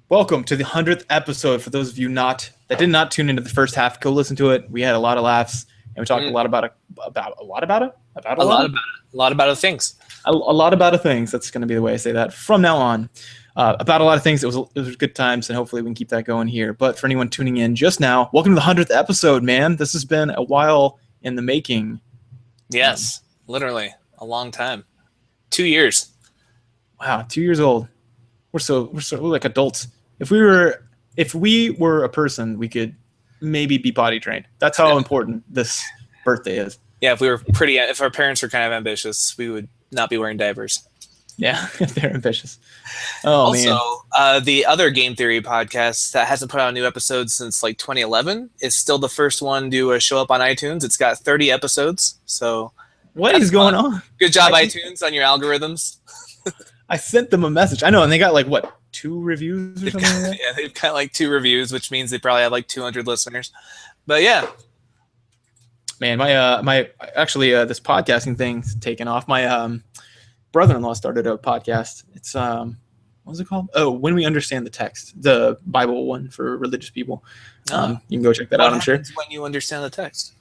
Welcome to the 100th episode. For those of you that did not tune into the first half, go listen to it. We had a lot of laughs, and we talked a lot about things. A lot about things. That's going to be the way I say that from now on. About a lot of things. It was good times, and hopefully we can keep that going here. But for anyone tuning in just now, welcome to the 100th episode, man. This has been a while in the making. Yes, literally a long time. 2 years. Wow, 2 years old. We're like adults. If we were a person, we could maybe be potty trained. That's how important this birthday is. Yeah, if our parents were kind of ambitious, we would not be wearing diapers. Yeah, if they're ambitious. Oh, man. Also, the other Game Theory podcast that hasn't put out a new episode since like 2011 is still the first one to show up on iTunes. It's got 30 episodes. So what is going on? Good job, iTunes, on your algorithms. I sent them a message. I know, and they got like, what, 2 reviews or something like that? Yeah, they've got like 2 reviews, which means they probably have like 200 listeners. But yeah. Man, this podcasting thing's taken off. My brother-in-law started a podcast. It's what was it called? Oh, When We Understand the Text, the Bible one for religious people. You can go check that out, I'm sure. When you understand the text?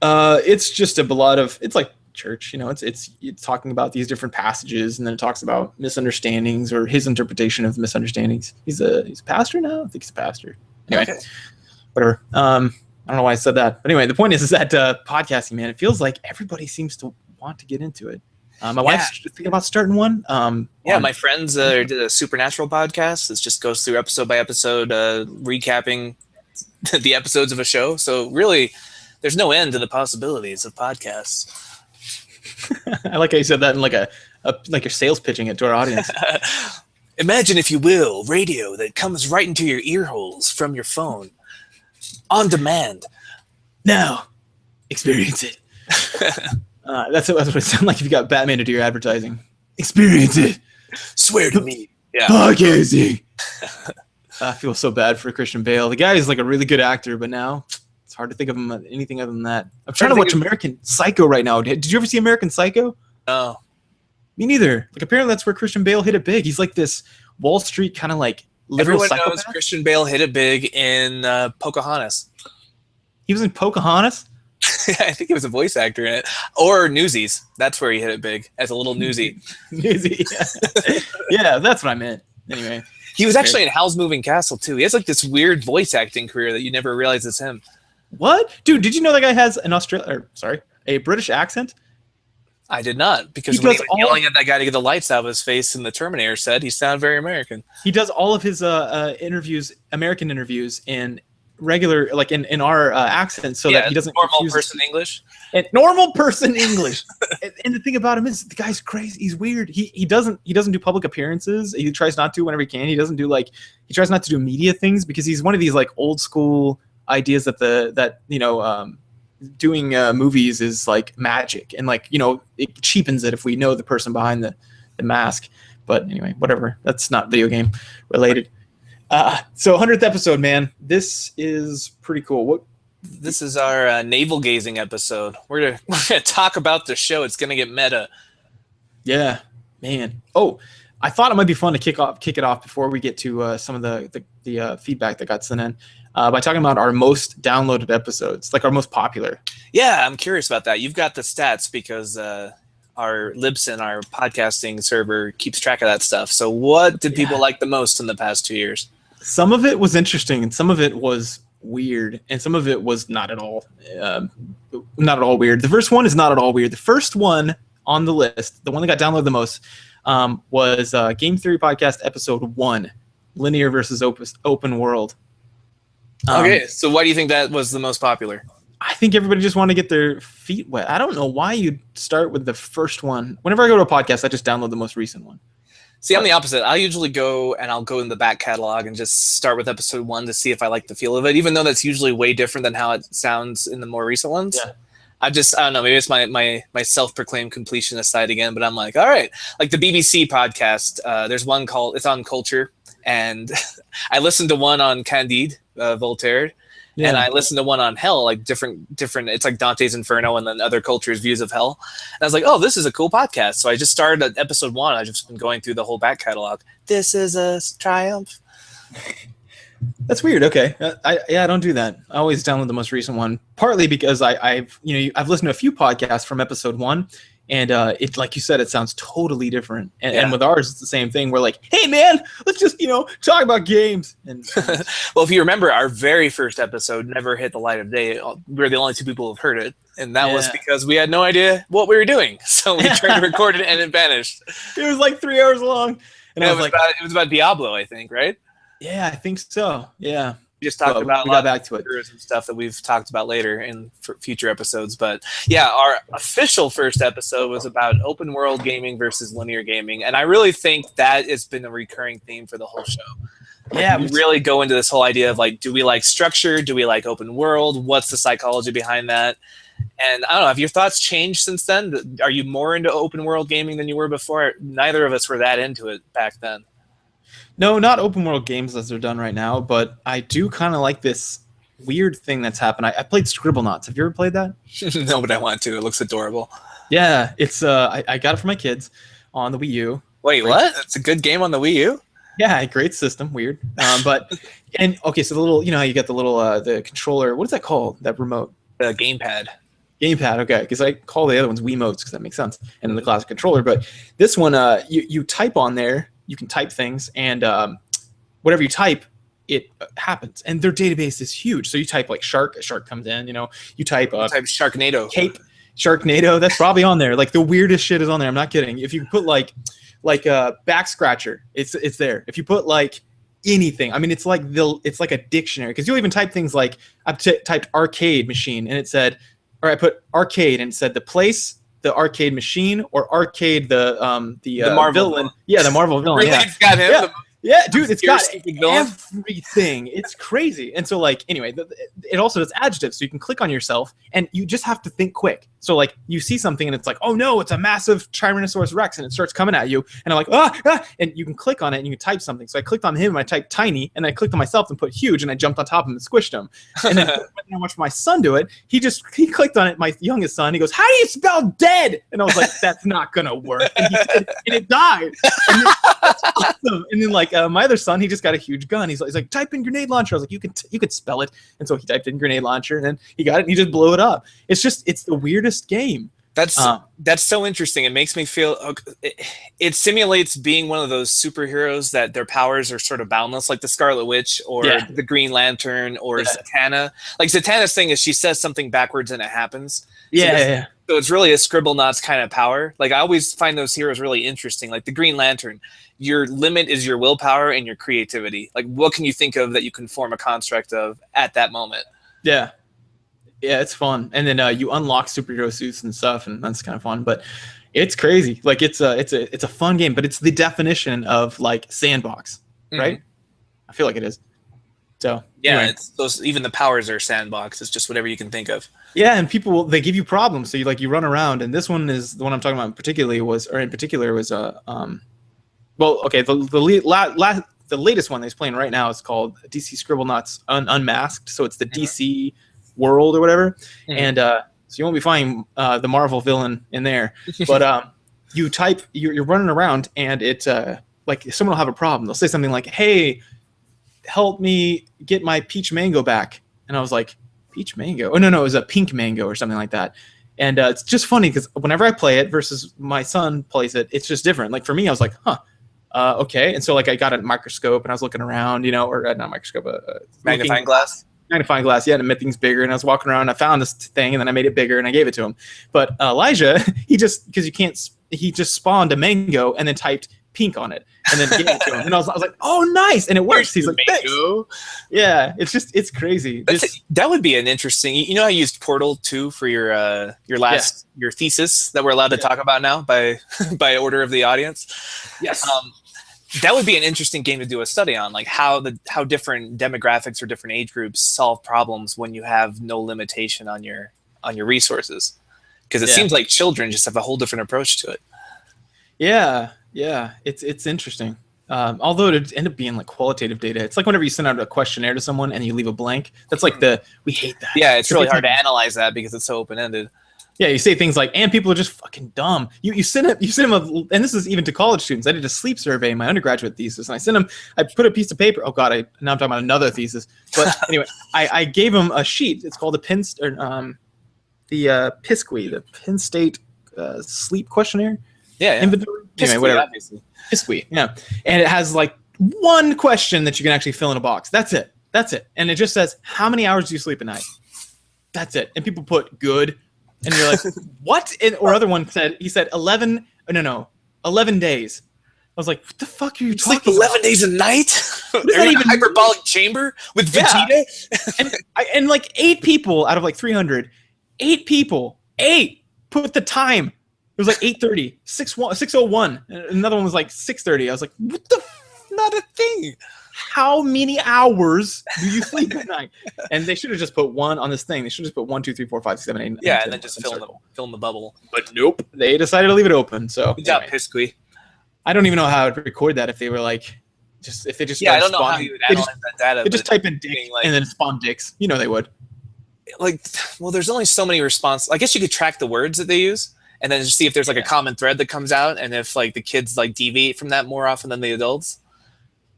It's just it's like church, it's talking about these different passages, and then it talks about misunderstandings or his interpretation of misunderstandings. He's a pastor now. I think he's a pastor. Anyway, okay. Whatever. I don't know why I said that, but anyway, the point is that podcasting, man, it feels like everybody seems to want to get into it. My wife's thinking about starting one. My friends did a Supernatural podcast. It just goes through episode by episode, recapping the episodes of a show. So really, there's no end to the possibilities of podcasts. I like how you said that in like you're sales pitching it to our audience. Imagine, if you will, radio that comes right into your ear holes from your phone, on demand. Now, experience it. That's what it sounds like if you got Batman to do your advertising. Experience it. Swear to me. Yeah. Podcasting. I feel so bad for Christian Bale. The guy is like a really good actor, but now it's hard to think of him as anything other than that. I'm trying to watch American Psycho right now. Did you ever see American Psycho? No. Me neither. Like, apparently that's where Christian Bale hit it big. He's like this Wall Street kind of like literal Everyone psychopath. knows Christian Bale hit it big in Pocahontas. He was in Pocahontas? I think he was a voice actor in it. Or Newsies. That's where he hit it big, as a little newsie. Newsie. Yeah, that's what I meant. Anyway. He was actually in Howl's Moving Castle, too. He has like this weird voice acting career that you never realize is him. What? Dude, did you know that guy has a British accent? I did not, because when he was yelling at that guy to get the lights out of his face in the Terminator set, he sounded very American. He does all of his American interviews in regular, like in our accent, so that he doesn't normal person English. And normal person English. And the thing about him is the guy's crazy. He's weird. He doesn't do public appearances. He tries not to whenever he can. He tries not to do media things because he's one of these like old school ideas that doing movies is like magic, and like it cheapens it if we know the person behind the mask. But anyway, whatever. That's not video game related. So 100th episode, man. This is pretty cool. This is our navel gazing episode. We're gonna talk about the show. It's gonna get meta. Yeah, man. Oh, I thought it might be fun to kick it off before we get to some of the feedback that got sent in by talking about our most downloaded episodes, like our most popular. Yeah, I'm curious about that. You've got the stats because our Libsyn, our podcasting server, keeps track of that stuff. So what did people like the most in the past 2 years? Some of it was interesting, and some of it was weird, and some of it was not at all weird. The first one is not at all weird. The first one on the list, the one that got downloaded the most, was Game Theory Podcast Episode 1, Linear versus Open World. Okay, so why do you think that was the most popular? I think everybody just wanted to get their feet wet. I don't know why you'd start with the first one. Whenever I go to a podcast, I just download the most recent one. See, I'm the opposite. I usually go in the back catalog and just start with episode 1 to see if I like the feel of it, even though that's usually way different than how it sounds in the more recent ones. Yeah. I don't know, maybe it's my self-proclaimed completionist side again, but I'm like, all right. Like the BBC podcast, there's one called, it's on Culture, and I listened to one on Candide, Voltaire, Yeah. And I listened to one on hell, like different. It's like Dante's Inferno and then other cultures' views of hell. And I was like, oh, this is a cool podcast. So I just started at episode 1. I've just been going through the whole back catalog. This is a triumph. That's weird. Okay, I don't do that. I always download the most recent one, partly because I've listened to a few podcasts from episode 1, and it, like you said, it sounds totally different. And with ours, it's the same thing. We're like, hey man, let's just talk about games. And well, if you remember, our very first episode never hit the light of day. We're the only 2 people who've heard it, and that was because we had no idea what we were doing. So we tried to record it, and it vanished. It was like 3 hours long, and I was like, it was about Diablo, I think, right? Yeah, I think so. Yeah. We just talked about we got back to it and stuff that we've talked about later in future episodes. But yeah, our official first episode was about open world gaming versus linear gaming. And I really think that has been a recurring theme for the whole show. Yeah. We really go into this whole idea of like, do we like structure? Do we like open world? What's the psychology behind that? And I don't know, have your thoughts changed since then? Are you more into open world gaming than you were before? Neither of us were that into it back then. No, not open world games as they're done right now, but I do kind of like this weird thing that's happened. I played Scribblenauts. Have you ever played that? No, but I want to. It looks adorable. Yeah, it's I got it for my kids on the Wii U. Wait, what? It's a good game on the Wii U? Yeah, great system. Weird. But okay, so the little, how you get the little the controller. What is that called? That remote? The gamepad. Gamepad, okay, because I call the other ones Wiimotes because that makes sense, and then the classic controller. But this one, you type on there. You can type things, and whatever you type, it happens. And their database is huge. So you type like shark, a shark comes in. You type type Sharknado. Cape, Sharknado. That's probably on there. Like the weirdest shit is on there. I'm not kidding. If you put like a back scratcher, it's there. If you put like anything, I mean, it's like a dictionary. Because you'll even type things like I've typed arcade machine, and it said, or I put arcade, and it said the place, the arcade machine, or arcade the Marvel villain. Yeah, the Marvel villain. Really? Yeah. It's got him. Yeah, dude, it's got everything. It's crazy. And so, like, anyway, it also does adjectives. So you can click on yourself, and you just have to think quick. So, like, you see something, and it's like, oh, no, it's a massive Tyrannosaurus Rex, and it starts coming at you. And I'm like, and you can click on it, and you can type something. So I clicked on him, and I typed tiny, and I clicked on myself and put huge, and I jumped on top of him and squished him. And then when I watched my son do it, he clicked on it, my youngest son. He goes, how do you spell dead? And I was like, that's not going to work. And he said, and it died. And that's awesome. And then, like, my other son, he just got a huge gun. He's like, type in grenade launcher. I was like, you could spell it. And so he typed in grenade launcher, and then he got it, and he just blew it up. It's the weirdest game. That's so interesting. It makes me feel it simulates being one of those superheroes that their powers are sort of boundless, like the Scarlet Witch or the Green Lantern or Zatanna. Like Zatanna's thing is she says something backwards and it happens. So it's really a Scribblenauts kind of power. Like I always find those heroes really interesting. Like the Green Lantern, your limit is your willpower and your creativity. Like what can you think of that you can form a construct of at that moment? Yeah. Yeah, it's fun. And then you unlock superhero suits and stuff, and that's kind of fun. But it's crazy. Like it's a fun game, but it's the definition of like sandbox, right? I feel like it is. So yeah, anyway. It's those. Even the powers are sandbox. It's just whatever you can think of. Yeah, and people they give you problems, so you run around. And this one is the one I'm talking about. In particular was well, okay, the latest one that's playing right now is called DC Scribblenauts Unmasked. So it's the DC world or whatever, and so you won't be finding the Marvel villain in there. But you type, you're running around, and it's like someone will have a problem. They'll say something like, "Hey, help me get my peach mango back," and I was like, "Peach mango? Oh no, it was a pink mango or something like that." And it's just funny because whenever I play it versus my son plays it, it's just different. Like for me, I was like, okay. And so like I got a microscope and I was looking around, or not microscope, magnifying glass. Magnifying glass, yeah, to make things bigger. And I was walking around, and I found this thing, and then I made it bigger, and I gave it to him. But Elijah, he just spawned a mango and then typed pink on it, and then gave it to him. And I was like, oh, nice, and it works. He's like, mango. Yeah, it's crazy. That would be an interesting. I used Portal 2 for your thesis that we're allowed to talk about now by order of the audience. Yes. That would be an interesting game to do a study on, like how different demographics or different age groups solve problems when you have no limitation on your resources. Because it seems like children just have a whole different approach to it. Yeah, it's interesting. Although it end up being like qualitative data. It's like whenever you send out a questionnaire to someone and you leave a blank. That's like we hate that. Yeah, it's really hard to analyze that because it's so open-ended. Yeah, you say things like, and people are just fucking dumb. You send them and this is even to college students. I did a sleep survey in my undergraduate thesis, and I put a piece of paper. Oh God, now I'm talking about another thesis. But anyway, I gave them a sheet. It's called the PSQI, the Penn State Sleep Questionnaire. Yeah. Inventory. Anyway, whatever. Obviously. PSQI, yeah. And it has like one question that you can actually fill in a box. That's it. And it just says, how many hours do you sleep at night? That's it. And people put good. And you're like, what? Or other one said, 11 days. I was like, what the fuck are you talking about? 11 days a night? Are you in a hyperbolic chamber with Vegeta? and like 8 people out of like 300, 8 people put the time. It was like 8:30, 6:01. Another one was like 6:30. I was like, what the not a thing. How many hours do you sleep at night? And they should have just put 1 on this thing. They should have just put 1, 2, 3, 4, 5, 6, 7, 8. Yeah, and then just fill in the bubble. But nope, they decided to leave it open. So good job, PSQI. I don't even know how I'd record that if they were like, if they just I don't know how you would analyze that data. They just type in dick and then spawn dicks. You know they would. Like, well, there's only so many responses. I guess you could track the words that they use. And then just see if there's like a common thread that comes out, and if like the kids like deviate from that more often than the adults.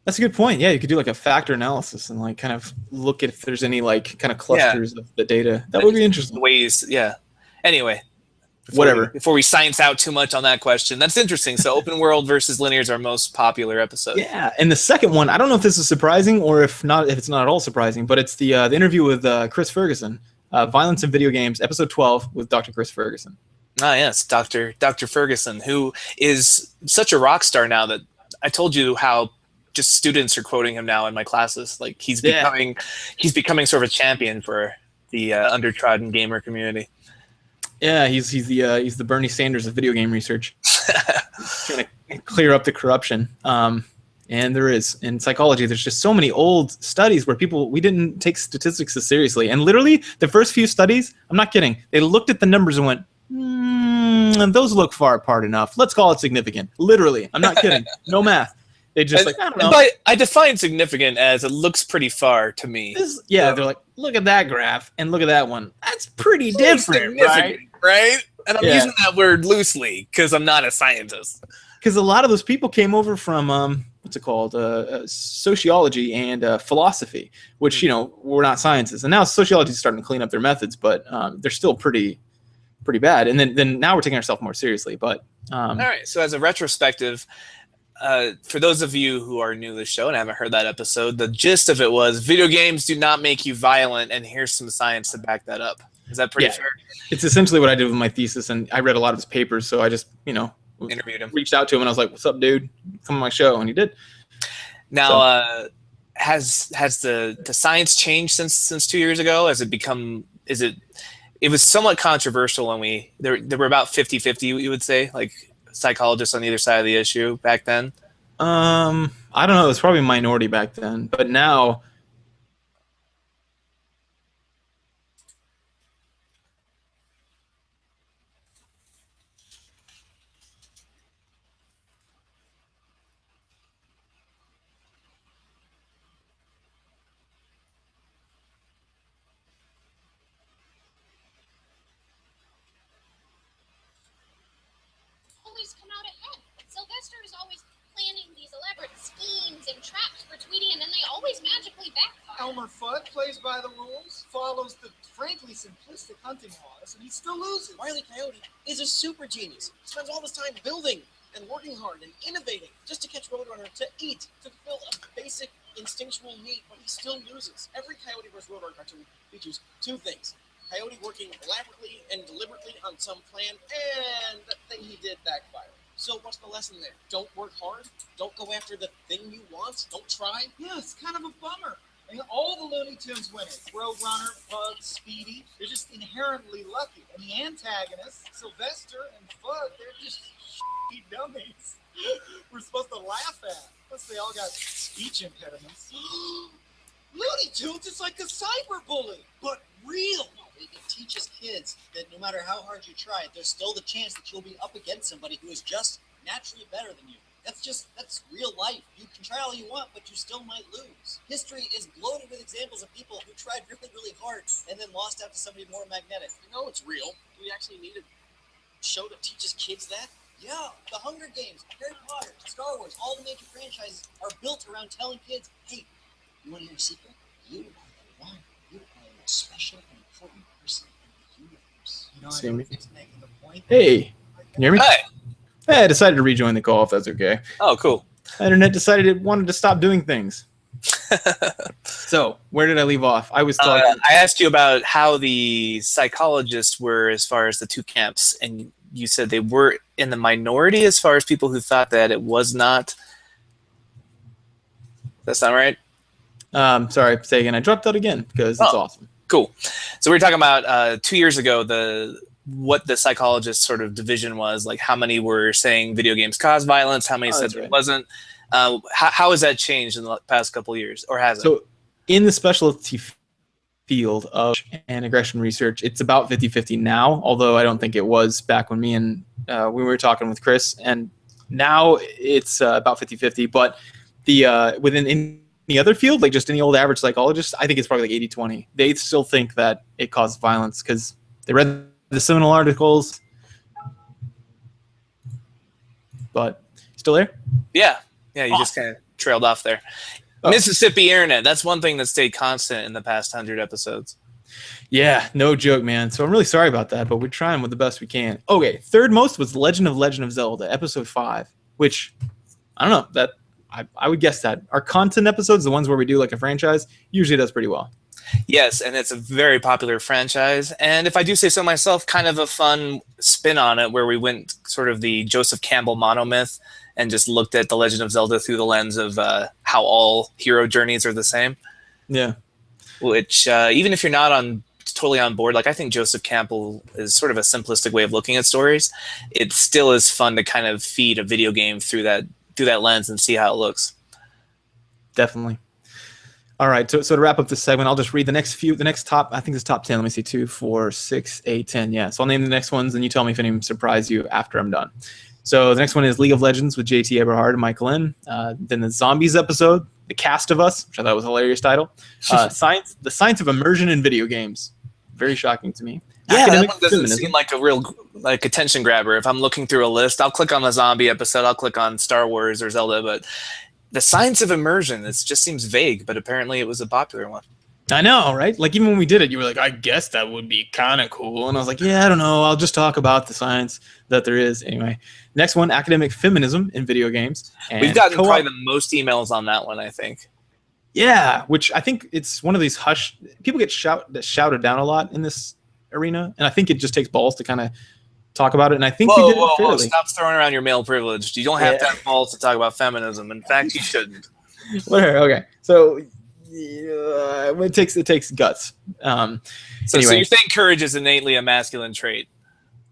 That's a good point. Yeah, you could do like a factor analysis and like kind of look at if there's any like kind of clusters of the data. That would be interesting. Ways, yeah. Anyway, before we science out too much on that question, that's interesting. So, open world versus linear is our most popular episode. Yeah, and the second one, I don't know if this is surprising or if it's not at all surprising, but it's the interview with Chris Ferguson, Violence in Video Games, episode 12 with Dr. Chris Ferguson. Ah, yes, Dr. Ferguson, who is such a rock star now that I told you how just students are quoting him now in my classes. Like he's becoming sort of a champion for the undertrodden gamer community. Yeah, he's the Bernie Sanders of video game research. Trying to clear up the corruption. And there is in psychology. There's just so many old studies where we didn't take statistics as seriously. And literally, the first few studies, I'm not kidding, they looked at the numbers and went, those look far apart enough. Let's call it significant. Literally, I'm not kidding. No math. They just I don't know. I define significant as it looks pretty far to me. They're like, look at that graph and look at that one. That's pretty different, right? Right? And I'm using that word loosely because I'm not a scientist. Because a lot of those people came over from what's it called, sociology and philosophy, which were not sciences. And now sociology is starting to clean up their methods, but they're still pretty bad. And then now we're taking ourselves more seriously. But all right. So as a retrospective, for those of you who are new to the show and haven't heard that episode, the gist of it was video games do not make you violent, and here's some science to back that up. Is that pretty fair? It's essentially what I did with my thesis, and I read a lot of his papers, so I just interviewed him, reached out to him, and I was like, "What's up, dude? Come on my show," and he did. Now, has the science changed since 2 years ago? Has it become? It was somewhat controversial when there were about 50-50, you would say, like psychologists on either side of the issue back then. I don't know. It was probably a minority back then, but now. Come out ahead. Sylvester is always planning these elaborate schemes and traps for Tweety, and then they always magically backfire. Elmer Fudd plays by the rules, follows the frankly simplistic hunting laws, and he still loses. Wile E. Coyote is a super genius. He spends all his time building and working hard and innovating just to catch Roadrunner to eat, to fulfill a basic instinctual need, but he still loses. Every Coyote vs. Roadrunner cartoon features 2 things. Coyote working elaborately and deliberately on some plan, and the thing he did backfire. So what's the lesson there? Don't work hard. Don't go after the thing you want. Don't try. Yeah, it's kind of a bummer. I mean, all the Looney Tunes winners, Roadrunner, Bug, Speedy, they're just inherently lucky. And the antagonists, Sylvester and Fudd, they're just shitty dummies we're supposed to laugh at. Plus, they all got speech impediments. Looney Tunes is like a cyberbully, but real. It teaches kids that no matter how hard you try, there's still the chance that you'll be up against somebody who is just naturally better than you. That's real life. You can try all you want, but you still might lose. History is bloated with examples of people who tried really, really hard and then lost out to somebody more magnetic. You know it's real. Do we actually need a show that teaches kids that? Yeah, The Hunger Games, Harry Potter, Star Wars, all the major franchises are built around telling kids, hey, you want to hear a secret? You are the one. You are a special and important person in the universe. You know, See me? it's making the point. Hey, can you hear me? Hi. Hey, I decided to rejoin the call if that's okay. Oh, cool. Internet decided it wanted to stop doing things. So, where did I leave off? I was talking. I asked you about how the psychologists were as far as the two camps, and you said they were in the minority as far as people who thought that it was not. That sound right? Sorry, say again. I dropped out again because it's awesome. Cool. So we were talking about 2 years ago what the psychologist sort of division was, like how many were saying video games cause violence, how many said it wasn't. How has that changed in the past couple of years, or has it? So in the specialty field of and aggression research, it's about 50-50 now, although I don't think it was back when me and we were talking with Chris, and now it's about 50-50. But the within the other field, like just any old average psychologist, I think it's probably like 80-20. They still think that it causes violence because they read the seminal articles. But still there? Yeah, you just kind of trailed off there. Mississippi Internet, that's one thing that stayed constant in the past 100 episodes. Yeah, no joke, man. So I'm really sorry about that, but we're trying with the best we can. Okay, third most was Legend of Zelda, episode 5, which, I don't know, that I would guess that. Our content episodes, the ones where we do like a franchise, usually does pretty well. Yes, and it's a very popular franchise. And if I do say so myself, kind of a fun spin on it where we went sort of the Joseph Campbell monomyth and just looked at The Legend of Zelda through the lens of how all hero journeys are the same. Yeah. Which, even if you're not totally on board, like I think Joseph Campbell is sort of a simplistic way of looking at stories. It still is fun to kind of feed a video game through that lens and see how it looks. Definitely. All right, so to wrap up this segment, I'll just read the next top, I think it's top 10. Let me see, 2, 4, 6, 8, 10. Yeah, so I'll name the next ones, and you tell me if any of them surprise you after I'm done. So the next one is League of Legends with JT Eberhard and Mike Lynn. Then the Zombies episode, The Cast of Us, which I thought was a hilarious title. The Science of Immersion in Video Games. Very shocking to me. Yeah, Academic that one doesn't Feminism. seem like a real attention grabber. If I'm looking through a list, I'll click on the zombie episode, I'll click on Star Wars or Zelda, but the Science of Immersion, it just seems vague, but apparently it was a popular one. I know, right? Like, even when we did it, you were like, I guess that would be kind of cool. And I was like, yeah, I don't know. I'll just talk about the science that there is. Anyway, next one, Academic Feminism in Video Games. And We've gotten probably the most emails on that one, I think. Yeah, which I think it's one of these people get shouted down a lot in this arena. And I think it just takes balls to kind of talk about it. And I think we did it fairly. Stop throwing around your male privilege. You don't have to have balls to talk about feminism. In fact, you shouldn't. Whatever. Okay. So it takes guts. So Anyway. you're saying courage is innately a masculine trait?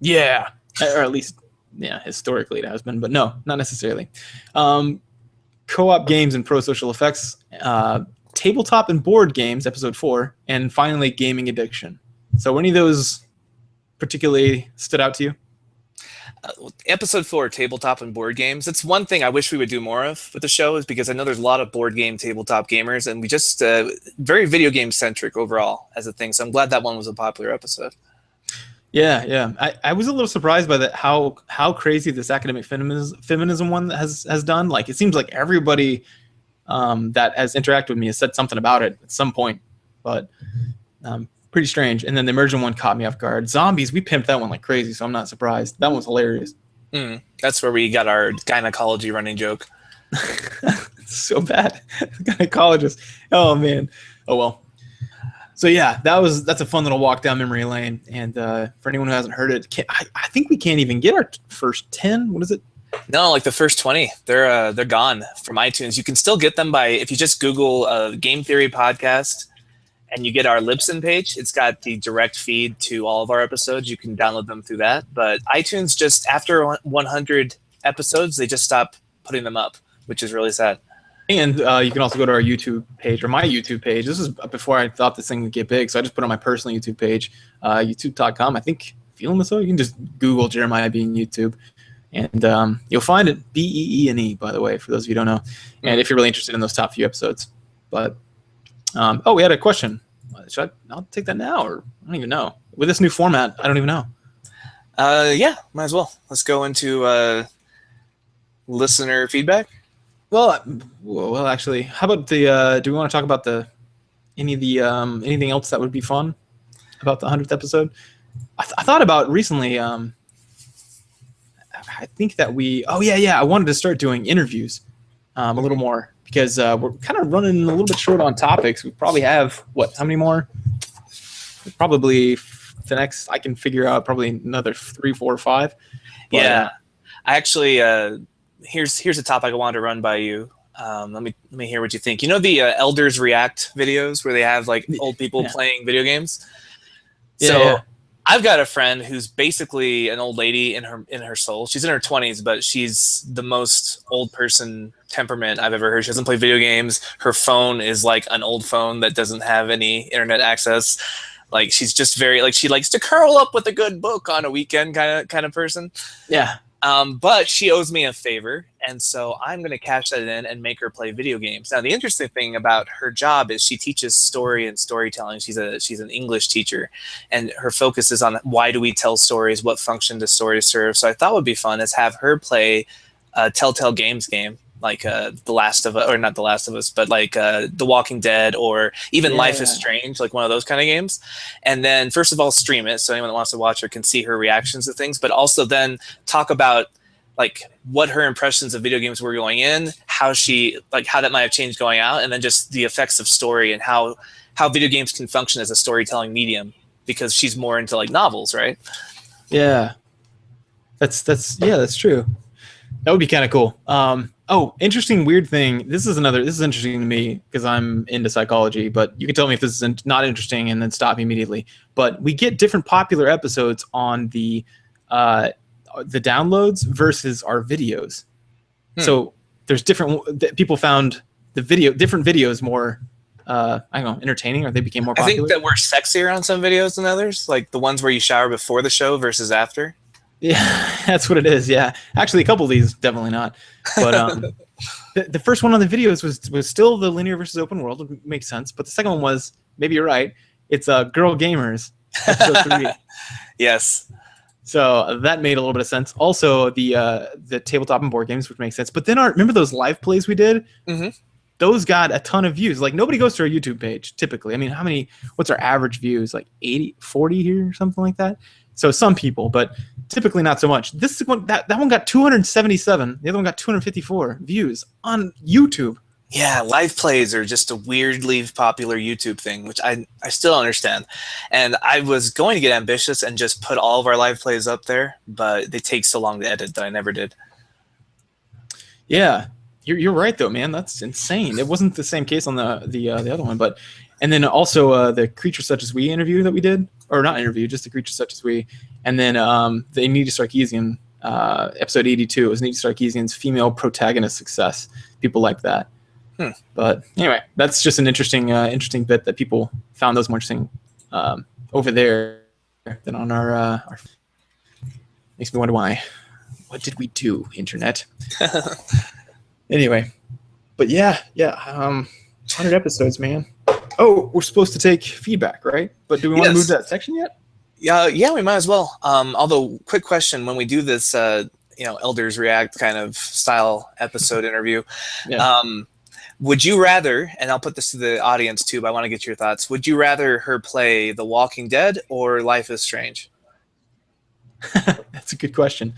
Yeah, or at least, yeah, historically it has been, but no, not necessarily. Co-op games and pro-social effects, tabletop and board games, episode 4, and finally gaming addiction. So any of those particularly stood out to you? Episode 4, tabletop and board games. It's one thing I wish we would do more of with the show, is because I know there's a lot of board game tabletop gamers, and we just very video game centric overall as a thing. So I'm glad that one was a popular episode. Yeah. I was a little surprised by how crazy this academic feminism one has done. Like, it seems like everybody that has interacted with me has said something about it at some point, but pretty strange. And then the Immersion one caught me off guard. Zombies, we pimped that one like crazy, so I'm not surprised. That one was hilarious. That's where we got our gynecology running joke. So bad. Gynecologist. Oh man. Oh well. So yeah, that's a fun little walk down memory lane. And for anyone who hasn't heard it, I think we can't even get our first 10. What is it? No, like the first 20. They're gone from iTunes. You can still get them if you just Google Game Theory Podcast and you get our Libsyn page. It's got the direct feed to all of our episodes. You can download them through that. But iTunes, just after 100 episodes, they just stop putting them up, which is really sad. And you can also go to our YouTube page, or my YouTube page. This is before I thought this thing would get big, so I just put it on my personal YouTube page, youtube.com. I think, feeling this out, you can just Google Jeremiah Bean YouTube. And you'll find it BEENE, by the way, for those of you who don't know. And if you're really interested in those top few episodes. But we had a question. I'll take that now, or I don't even know. With this new format, I don't even know. Yeah, might as well. Let's go into listener feedback. Well, actually, how about the? Do we want to talk about anything else that would be fun about the 100th episode? I thought about recently. I think that I wanted to start doing interviews a little more because we're kind of running a little bit short on topics. We probably have how many more? Probably the next. I can figure out probably another 3, 4, or 5. But, yeah, I actually. Here's a topic I wanted to run by you. Let me hear what you think. You know the Elders React videos where they have like old people playing video games. So I've got a friend who's basically an old lady in her soul. She's in her 20s, but she's the most old person temperament I've ever heard. She doesn't play video games. Her phone is like an old phone that doesn't have any internet access. Like she's just very like she likes to curl up with a good book on a weekend kind of person. Yeah. But she owes me a favor, and so I'm going to cash that in and make her play video games. Now, the interesting thing about her job is she teaches story and storytelling. She's an English teacher, and her focus is on why do we tell stories, what function does stories serve. So I thought would be fun is have her play a Telltale Games game, like The Last of Us, or not The Last of Us, but like The Walking Dead, or even Life is Strange, like one of those kind of games. And then first of all, stream it so anyone that wants to watch her can see her reactions to things, but also then talk about like what her impressions of video games were going in, how that might have changed going out, and then just the effects of story and how video games can function as a storytelling medium, because she's more into like novels, right? Yeah. That's true. That would be kind of cool. Interesting, weird thing. This is interesting to me because I'm into psychology, but you can tell me if this is not interesting and then stop me immediately. But we get different popular episodes on the downloads versus our videos. So there's different people found different videos more I don't know, entertaining, or they became more popular. I think that we're sexier on some videos than others, like the ones where you shower before the show versus after. Yeah, that's what it is. Yeah, actually, a couple of these definitely not. But the first one on the videos was still the linear versus open world. It makes sense. But the second one was, maybe you're right, it's Girl Gamers episode 3. Yes. So that made a little bit of sense. Also, the tabletop and board games, which makes sense. But then remember those live plays we did? Mm-hmm. Those got a ton of views. Like nobody goes to our YouTube page typically. I mean, what's our average views? Like 40 here or something like that. So some people, but typically not so much. This one, that one got 277. The other one got 254 views on YouTube. Yeah, live plays are just a weirdly popular YouTube thing, which I still don't understand. And I was going to get ambitious and just put all of our live plays up there, but they take so long to edit that I never did. Yeah, you're right though, man. That's insane. It wasn't the same case on the other one, but and then also the Creature Such as We interview that we did, or not interview, just the Creature Such as We, and then the Anita Sarkeesian episode 82 was Anita Sarkeesian's female protagonist success. People like that. But anyway, that's just an interesting bit that people found those more interesting over there than on our. Makes me wonder why. What did we do, internet? Anyway, but yeah, 100 episodes, man. Oh, we're supposed to take feedback, right? But do we want to move to that section yet? Yeah, we might as well. Although, quick question: when we do this, Elders React kind of style episode interview, would you rather? And I'll put this to the audience too, but I want to get your thoughts. Would you rather her play The Walking Dead or Life is Strange? That's a good question.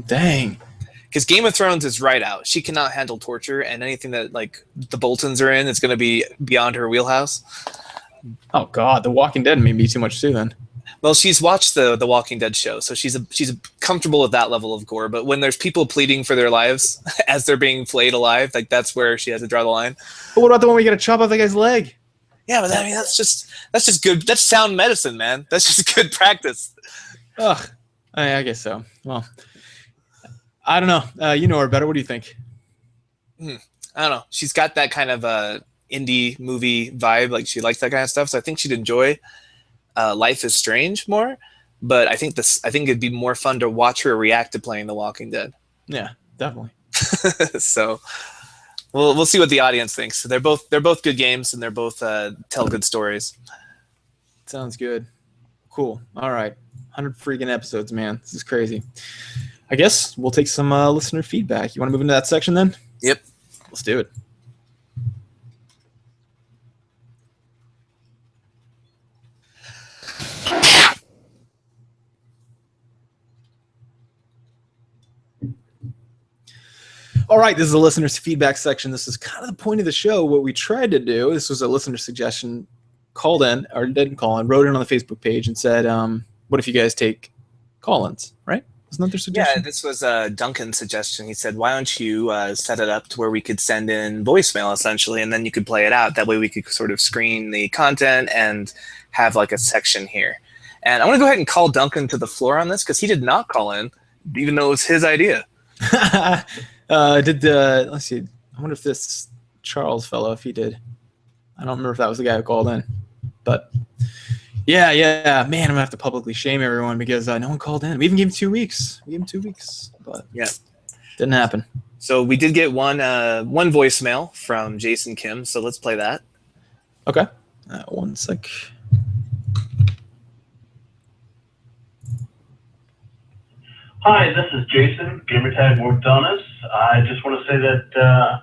Dang. Because Game of Thrones is right out. She cannot handle torture, and anything that like the Boltons are in is going to be beyond her wheelhouse. Oh God, The Walking Dead may be too much too. Then. Well, she's watched the Walking Dead show, so she's comfortable with that level of gore. But when there's people pleading for their lives as they're being flayed alive, like that's where she has to draw the line. But what about the one where you got to chop off the guy's leg? Yeah, but I mean that's just good. That's sound medicine, man. That's just good practice. Ugh, I guess so. Well, I don't know. You know her better. What do you think? I don't know. She's got that kind of indie movie vibe. Like she likes that kind of stuff. So I think she'd enjoy Life is Strange more. but I think it'd be more fun to watch her react to playing The Walking Dead. Yeah, definitely. So we'll see what the audience thinks. They're both good games, and they're both tell good stories. Sounds good. Cool. All right. 100 freaking episodes, man. This is crazy. I guess we'll take some listener feedback. You want to move into that section then? Yep. Let's do it. All right, this is the listener's feedback section. This is kind of the point of the show. What we tried to do, this was a listener suggestion, called in, or didn't call in, wrote in on the Facebook page and said, what if you guys take call-ins, right? Wasn't that their suggestion? Yeah, this was Duncan's suggestion. He said, why don't you set it up to where we could send in voicemail, essentially, and then you could play it out. That way we could sort of screen the content and have like a section here. And I want to go ahead and call Duncan to the floor on this because he did not call in, even though it was his idea. Let's see. I wonder if this Charles fellow, if he did. I don't remember if that was the guy who called in, but yeah, man, I'm gonna have to publicly shame everyone because no one called in. We even gave him 2 weeks. But yeah, didn't happen. So we did get one voicemail from Jason Kim. So let's play that. Okay, 1 sec. Hi, this is Jason, Gamertag Mordonis. I just want to say that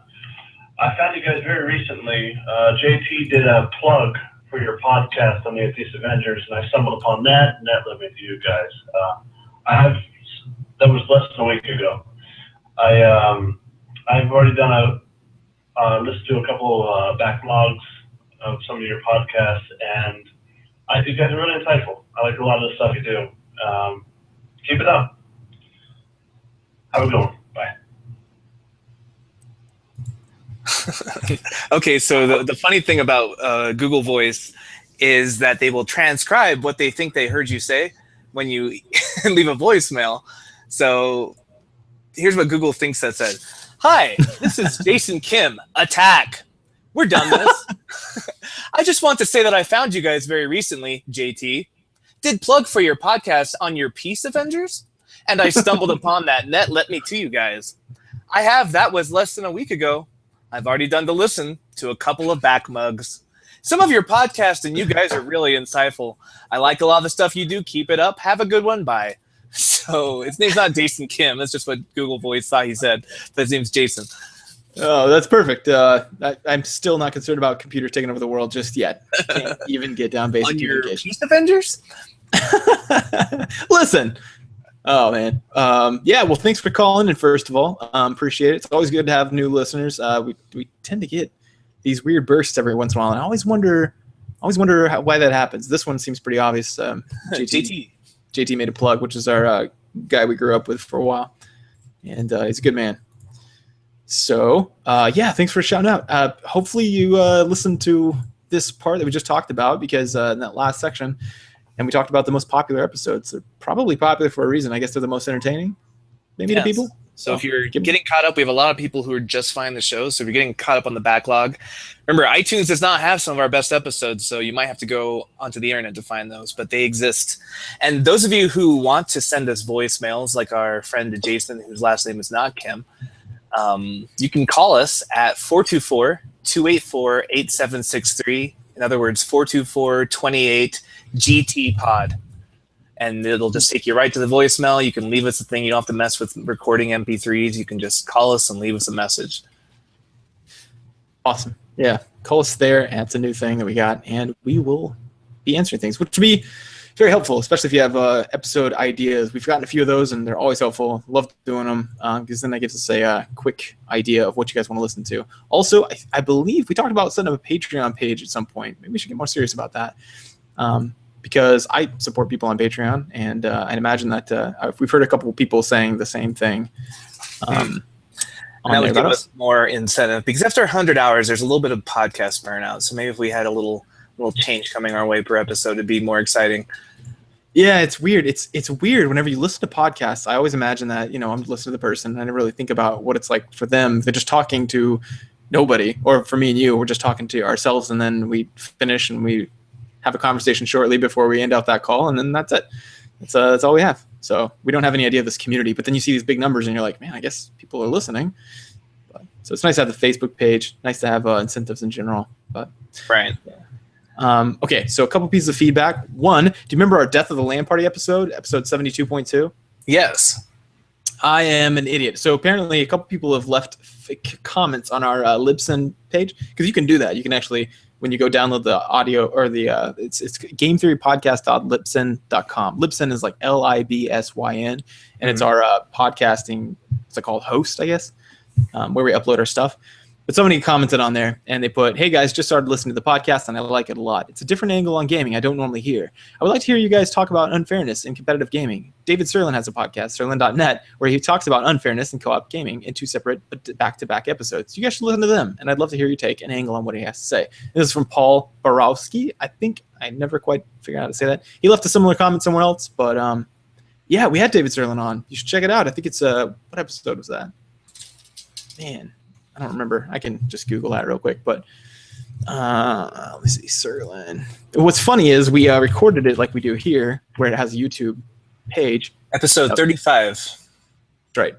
I found you guys very recently. JT did a plug for your podcast on the Atheist Avengers, and I stumbled upon that, and that led me to you guys. That was less than a week ago. I've already done listened to a couple backlogs of some of your podcasts, and you guys are really insightful. I like a lot of the stuff you do. Keep it up. Have a good one. Bye. Okay, so the funny thing about Google Voice is that they will transcribe what they think they heard you say when you leave a voicemail. So here's what Google thinks that said. Hi, this is Jason Kim. Attack. We're done this. I just want to say that I found you guys very recently, JT. Did plug for your podcast on your Peace Avengers? And I stumbled upon that, and that led me to you guys. That was less than a week ago. I've already done the listen to a couple of back mugs. Some of your podcasts and you guys are really insightful. I like a lot of the stuff you do. Keep it up. Have a good one. Bye. So his name's not Jason Kim. That's just what Google Voice thought he said. But his name's Jason. Oh, that's perfect. I'm still not concerned about computers taking over the world just yet. Can't even get down basic on your communication. Peace Avengers? Listen. Oh, man. Yeah, well, thanks for calling in, first of all. Appreciate it. It's always good to have new listeners. We tend to get these weird bursts every once in a while, and I always wonder why that happens. This one seems pretty obvious. JT made a plug, which is our guy we grew up with for a while, and he's a good man. So, yeah, thanks for shouting out. Hopefully you listened to this part that we just talked about, because in that last section, and we talked about the most popular episodes. They're probably popular for a reason. I guess they're the most entertaining, maybe, to people. So if you're getting caught up, we have a lot of people who are just finding the show. So if you're getting caught up on the backlog, remember, iTunes does not have some of our best episodes, so you might have to go onto the internet to find those, but they exist. And those of you who want to send us voicemails, like our friend Jason, whose last name is not Kim, you can call us at 424-284-8763. In other words, 424-28-GT-POD. And it'll just take you right to the voicemail. You can leave us a thing. You don't have to mess with recording MP3s. You can just call us and leave us a message. Awesome. Yeah. Call us there. And it's a new thing that we got. And we will be answering things, which will be very helpful, especially if you have episode ideas. We've gotten a few of those, and they're always helpful. Love doing them because then that gives us a quick idea of what you guys want to listen to. Also, I believe we talked about setting up a Patreon page at some point. Maybe we should get more serious about that. Because I support people on Patreon, and I'd imagine that we've heard a couple of people saying the same thing. That would give us more incentive, because after 100 hours, there's a little bit of podcast burnout. So maybe if we had a little change coming our way per episode, it'd be more exciting. Yeah, it's weird. It's weird whenever you listen to podcasts. I always imagine that, I'm listening to the person, and I never really think about what it's like for them. They're just talking to nobody, or for me and you, we're just talking to ourselves, and then we finish and we have a conversation shortly before we end out that call, and then that's it. That's all we have. So we don't have any idea of this community. But then you see these big numbers, and you're like, man, I guess people are listening. So it's nice to have the Facebook page. Nice to have incentives in general. But Right. okay, so a couple pieces of feedback. One, do you remember our Death of the LAN Party episode 72.2? Yes. I am an idiot. So apparently a couple people have left comments on our Libsyn page, because you can do that. You can actually, when you go download the audio or the it's gametheorypodcast.libsyn.com. Libsyn is like Libsyn, and it's our podcasting. What's it called? Host, I guess, where we upload our stuff. But somebody commented on there, and they put, "Hey guys, just started listening to the podcast, and I like it a lot. It's a different angle on gaming I don't normally hear. I would like to hear you guys talk about unfairness in competitive gaming. David Serlin has a podcast, Serlin.net, where he talks about unfairness in co-op gaming in 2 separate but back-to-back episodes. You guys should listen to them, and I'd love to hear you take an angle on what he has to say." This is from Paul Borowski. I think I never quite figured out how to say that. He left a similar comment somewhere else, but yeah, we had David Serlin on. You should check it out. I think it's what episode was that? Man, I don't remember. I can just Google that real quick. But let me see, Serlin. What's funny is we recorded it like we do here, where it has a YouTube page. Episode 35. That's right.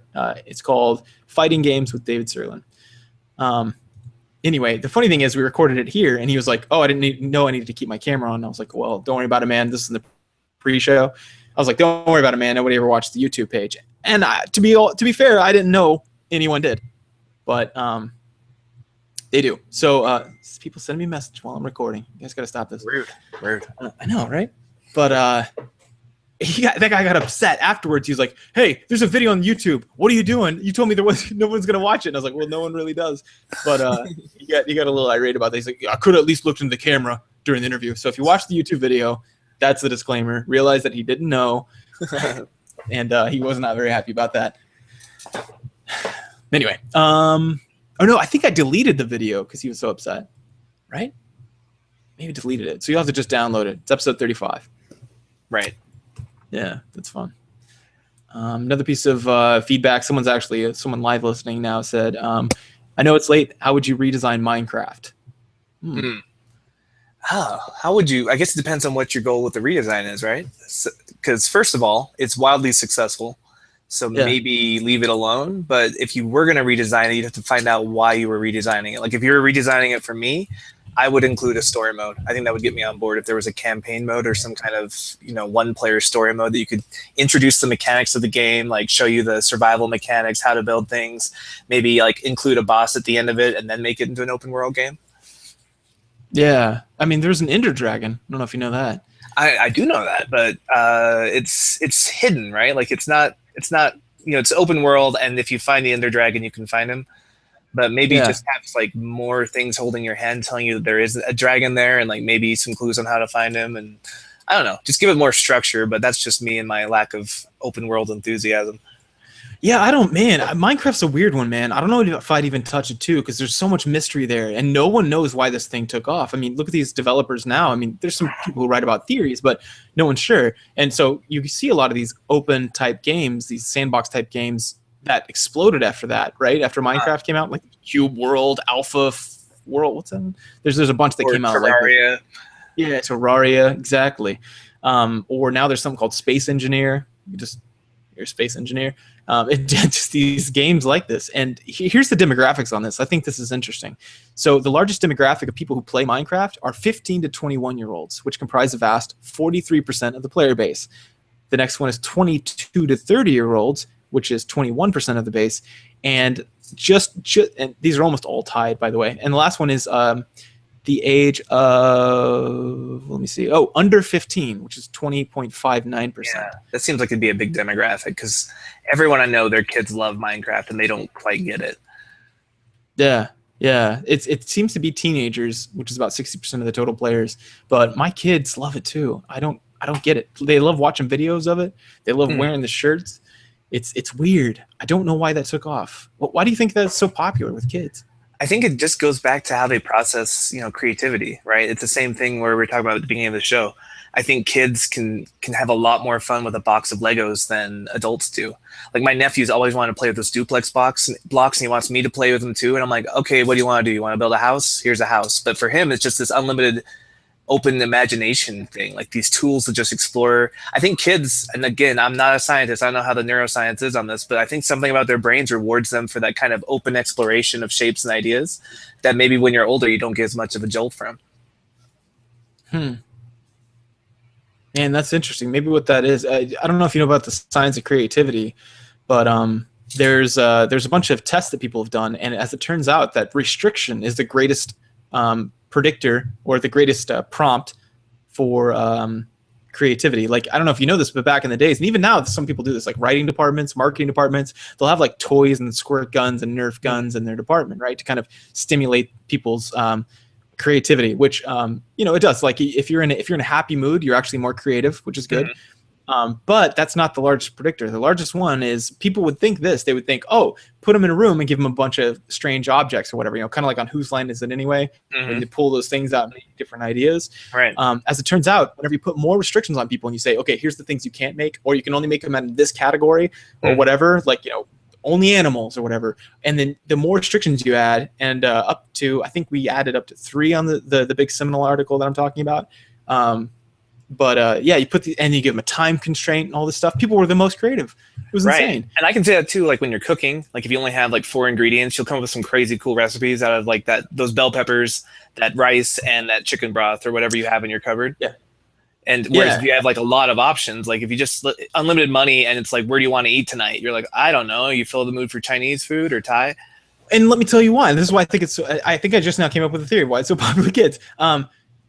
It's called Fighting Games with David Serlin. Anyway, the funny thing is we recorded it here, and he was like, "Oh, I didn't know I needed to keep my camera on." And I was like, "Well, don't worry about it, man. This is the pre-show." I was like, "Don't worry about it, man. Nobody ever watched the YouTube page." And to be fair, I didn't know anyone did. But they do. So people send me a message while I'm recording. You guys got to stop this. Rude. I know, right? But that guy got upset afterwards. He was like, "Hey, there's a video on YouTube. What are you doing? You told me no one's going to watch it." And I was like, "Well, no one really does." But he got a little irate about that. He's like, "I could have at least looked into the camera during the interview." So if you watch the YouTube video, that's the disclaimer. Realize that he didn't know. And he was not very happy about that. Anyway, oh no, I think I deleted the video because he was so upset, right? Maybe deleted it. So you'll have to just download it. It's episode 35. Right. Yeah, that's fun. Another piece of feedback. Someone live listening now said, "I know it's late. How would you redesign Minecraft?" How would you? I guess it depends on what your goal with the redesign is, right? Because first of all, it's wildly successful. So maybe leave it alone. But if you were going to redesign it, you'd have to find out why you were redesigning it. Like if you were redesigning it for me, I would include a story mode. I think that would get me on board if there was a campaign mode or some kind of, one-player story mode that you could introduce the mechanics of the game, like show you the survival mechanics, how to build things, maybe like include a boss at the end of it and then make it into an open world game. Yeah. I mean, there's an Ender Dragon. I don't know if you know that. I do know that, but it's hidden, right? Like it's not, it's open world, and if you find the Ender Dragon, you can find him. But maybe just have like more things holding your hand, telling you that there is a dragon there, and like maybe some clues on how to find him. And I don't know, just give it more structure. But that's just me and my lack of open world enthusiasm. Yeah, Minecraft's a weird one, man. I don't know if I'd even touch it too, because there's so much mystery there, and no one knows why this thing took off. I mean, look at these developers now. I mean, there's some people who write about theories, but no one's sure. And so you see a lot of these open type games, these sandbox type games that exploded after that, right? After Minecraft came out, like Cube World, Alpha World, what's that? There's a bunch that came out. Terraria. Like yeah, Terraria, exactly. Or now there's something called Space Engineer. You're a space engineer. Just these games like this. And here's the demographics on this. I think this is interesting. So the largest demographic of people who play Minecraft are 15 to 21-year-olds, which comprise a vast 43% of the player base. The next one is 22 to 30-year-olds, which is 21% of the base. And and these are almost all tied, by the way. And the last one is the age of, under 15, which is 20.59%. Yeah, that seems like it'd be a big demographic, because everyone I know, their kids love Minecraft and they don't quite get it. Yeah. It seems to be teenagers, which is about 60% of the total players. But my kids love it too. I don't get it. They love watching videos of it. They love wearing the shirts. It's weird. I don't know why that took off. Why do you think that's so popular with kids? I think it just goes back to how they process, creativity, right? It's the same thing where we were talking about at the beginning of the show. I think kids can have a lot more fun with a box of Legos than adults do. Like my nephew's always wanted to play with this duplex blocks, and he wants me to play with them too. And I'm like, okay, what do you want to do? You want to build a house? Here's a house. But for him, it's just this unlimited open imagination thing, like these tools to just explore. I think kids, and again, I'm not a scientist, I don't know how the neuroscience is on this, but I think something about their brains rewards them for that kind of open exploration of shapes and ideas that maybe when you're older you don't get as much of a jolt from. Man, that's interesting. Maybe what that is, I don't know if you know about the science of creativity, but there's a bunch of tests that people have done, and as it turns out, that restriction is the greatest predictor or the greatest prompt for creativity. Like, I don't know if you know this, but back in the days, and even now, some people do this, like writing departments, marketing departments, they'll have like toys and squirt guns and Nerf guns in their department, right, to kind of stimulate people's creativity, which it does. Like, if you're in a happy mood, you're actually more creative, which is good. But that's not the largest predictor. The largest one is, people would think this. They would think, oh, put them in a room and give them a bunch of strange objects or whatever, kind of like on Whose Line Is It Anyway, where they pull those things out and make different ideas. Right. As it turns out, whenever you put more restrictions on people and you say, okay, here's the things you can't make, or you can only make them in this category or whatever, like, only animals or whatever. And then the more restrictions you add, and up to, I think we added up to 3 on the big seminal article that I'm talking about. You put and you give them a time constraint and all this stuff. People were the most creative. It was insane. And I can say that too, like when you're cooking, like if you only have like 4 ingredients, you'll come up with some crazy cool recipes out of like those bell peppers, that rice, and that chicken broth or whatever you have in your cupboard. Yeah. And whereas if you have like a lot of options, like if you just unlimited money and it's like, where do you want to eat tonight? You're like, I don't know. You feel the mood for Chinese food or Thai. And let me tell you why. This is why I think I just now came up with a theory of why it's so popular with kids.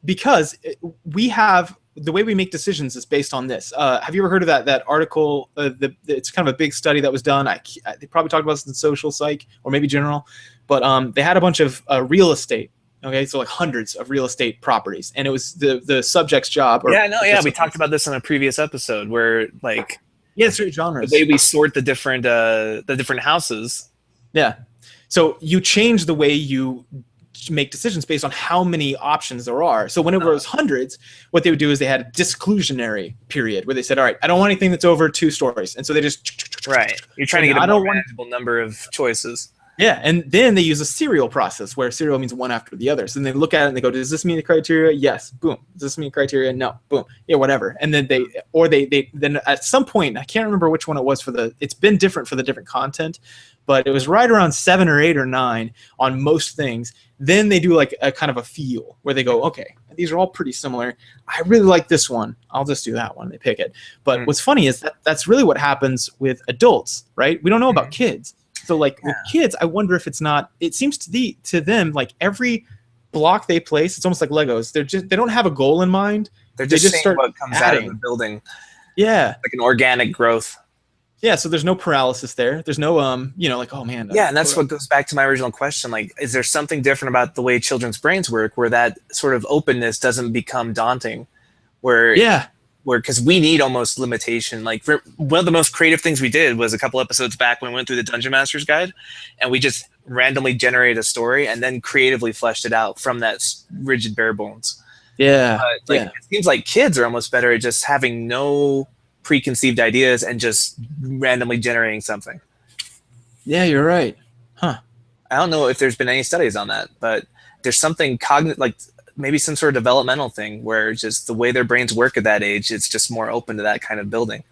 Because we have, the way we make decisions is based on this. Have you ever heard of that article? It's kind of a big study that was done. They probably talked about this in social psych or maybe general, but they had a bunch of real estate. Okay, so like hundreds of real estate properties, and it was the subject's job. We talked about this in a previous episode where like certain genres. The way we sort the different houses. Yeah, so you change the way you make decisions based on how many options there are. So whenever it was hundreds, what they would do is they had a disclusionary period where they said, all right, I don't want anything that's over 2 stories. And so they just... Right. You're trying to get a more manageable number of choices. Yeah, and then they use a serial process where serial means one after the other. So then they look at it and they go, does this meet the criteria? Yes. Boom. Does this meet the criteria? No. Boom. Yeah, whatever. And then then at some point, I can't remember which one it was it's been different for the different content, but it was right around 7 or 8 or 9 on most things. Then they do like a kind of a feel where they go, okay, these are all pretty similar. I really like this one. I'll just do that one. They pick it. But what's funny is that's really what happens with adults, right? We don't know about kids. So like with kids, I wonder if it's not, it seems to them like every block they place, it's almost like Legos. They don't have a goal in mind. They just start what comes out of the building. Yeah. Like an organic growth. Yeah, so there's no paralysis there. There's no like, oh man. Yeah, and that's what goes back to my original question. Like, is there something different about the way children's brains work where that sort of openness doesn't become daunting? Because we need almost limitation. Like, one of the most creative things we did was a couple episodes back when we went through the Dungeon Master's Guide, and we just randomly generated a story and then creatively fleshed it out from that rigid bare bones. Yeah. It seems like kids are almost better at just having no preconceived ideas and just randomly generating something. Yeah, you're right. Huh. I don't know if there's been any studies on that, but there's something cognitive, like maybe some sort of developmental thing where just the way their brains work at that age, it's just more open to that kind of building.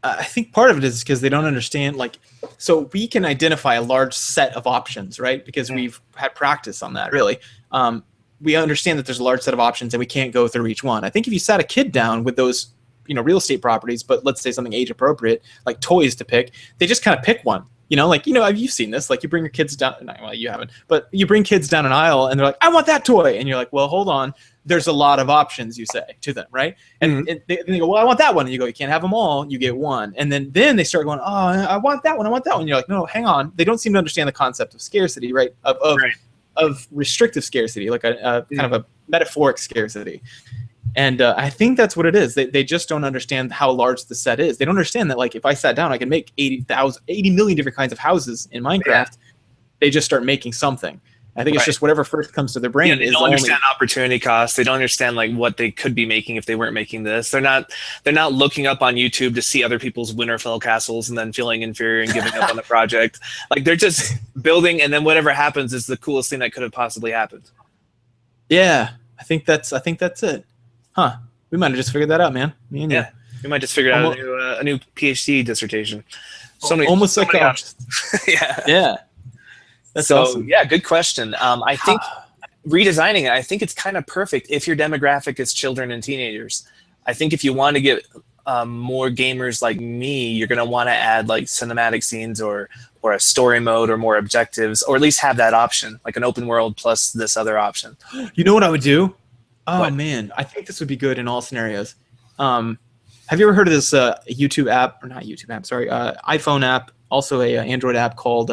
I think part of it is because they don't understand, like, so we can identify a large set of options, right? Because we've had practice on that, really. We understand that there's a large set of options and we can't go through each one. I think if you sat a kid down with those, real estate properties, but let's say something age appropriate, like toys to pick, they just kind of pick one. You've seen this, like you bring your kids down, well, you haven't, but you bring kids down an aisle and they're like, I want that toy. And you're like, well, hold on. There's a lot of options, you say to them, right? And, they go, well, I want that one. And you go, you can't have them all. You get one. And then they start going, oh, I want that one. I want that one. And you're like, no, hang on. They don't seem to understand the concept of scarcity, right? Of restrictive scarcity, like a kind of a metaphoric scarcity. And I think that's what it is. They just don't understand how large the set is. They don't understand that, like, if I sat down, I could make 80 million different kinds of houses in Minecraft. Yeah. They just start making something. I think it's just whatever first comes to their brain. They don't understand opportunity costs. They don't understand like what they could be making if they weren't making this. They're not looking up on YouTube to see other people's Winterfell castles and then feeling inferior and giving up on the project. Like, they're just building, and then whatever happens is the coolest thing that could have possibly happened. Yeah. think that's it. Huh? We might have just figured that out, man. Me and you. Yeah, we might just figure out a new PhD dissertation. Almost so like many options. Yeah. Yeah. That's so awesome. yeah, good question. I think redesigning it, I think it's kind of perfect if your demographic is children and teenagers. I think if you want to get more gamers like me, you're going to want to add like cinematic scenes or a story mode or more objectives, or at least have that option, like an open world plus this other option. You know what I would do? Oh What? man, I think this would be good in all scenarios. Have you ever heard of this YouTube app, or not YouTube app? Sorry, iPhone app, also a Android app called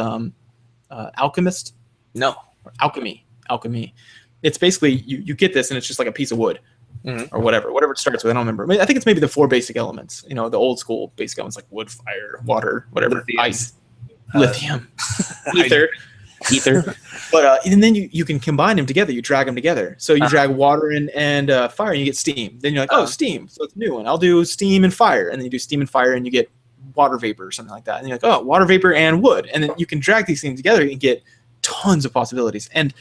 Alchemist No. or Alchemy. Alchemy. It's basically you get this, and it's just like a piece of wood or whatever it starts with. I don't remember. I think it's maybe the 4 basic elements. You know, the old school basic elements like wood, fire, water, whatever, Lithium. ice, lithium, ether. But and then you can combine them together. You drag them together. So you drag water and fire, and you get steam. Then you're like, oh, steam. So it's a new one. I'll do steam and fire, and then you do steam and fire, and you get water vapor or something like that. And you're like, oh, water vapor and wood, and then you can drag these things together and get tons of possibilities. And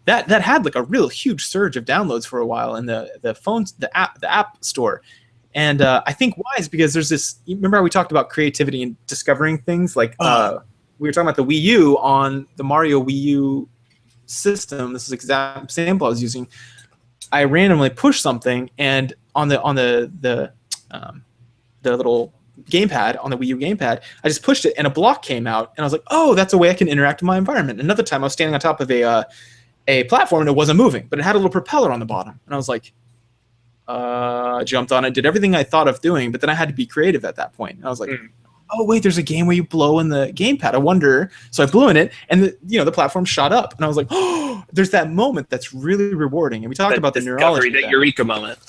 that had like a real huge surge of downloads for a while in the phones, the app store. And I think why is because there's this. Remember how we talked about creativity and discovering things like. We were talking about the Wii U on the Mario Wii U system. This is exact example I was using. I randomly pushed something, and on the little gamepad on the Wii U gamepad, I just pushed it, and a block came out, and I was like, "Oh, that's a way I can interact with my environment." Another time, I was standing on top of a platform, and it wasn't moving, but it had a little propeller on the bottom, and I was like, jumped on it, did everything I thought of doing, but then I had to be creative at that point, and I was like. Oh wait, there's a game where you blow in the gamepad. I wonder. So I blew in it, and the platform shot up, and I was like, oh, there's that moment that's really rewarding. And we talked about the neurology, that eureka moment.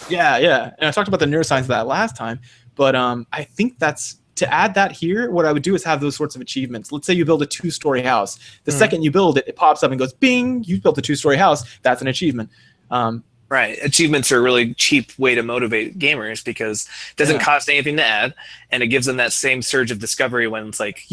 Yeah. And I talked about the neuroscience of that last time, but I think that's to add that here. What I would do is have those sorts of achievements. Let's say you build a 2-story house. The second you build it, it pops up and goes, "Bing! You built a 2-story house." That's an achievement. Right. Achievements are a really cheap way to motivate gamers because it doesn't cost anything to add, and it gives them that same surge of discovery when it's like,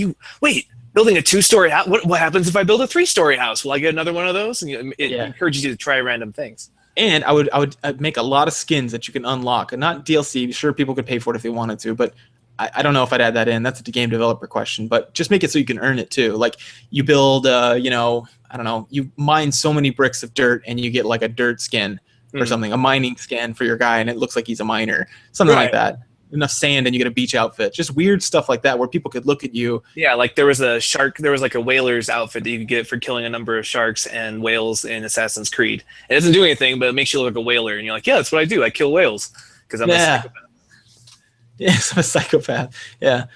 building a 2-story house, what happens if I build a 3-story house? Will I get another one of those? And it encourages you to try random things. And I would make a lot of skins that you can unlock. And not DLC. Sure, people could pay for it if they wanted to, but I don't know if I'd add that in. That's a game developer question. But just make it so you can earn it too. Like you build, I don't know, you mine so many bricks of dirt and you get like a dirt skin. Or something, a mining skin for your guy, and it looks like he's a miner, something like that. Enough sand, and you get a beach outfit. Just weird stuff like that, where people could look at you. Yeah, like there was like a whaler's outfit that you could get for killing a number of sharks and whales in Assassin's Creed. It doesn't do anything, but it makes you look like a whaler, and you're like, yeah, that's what I do. I kill whales because I'm a psychopath. Yes, I'm a psychopath. Yeah,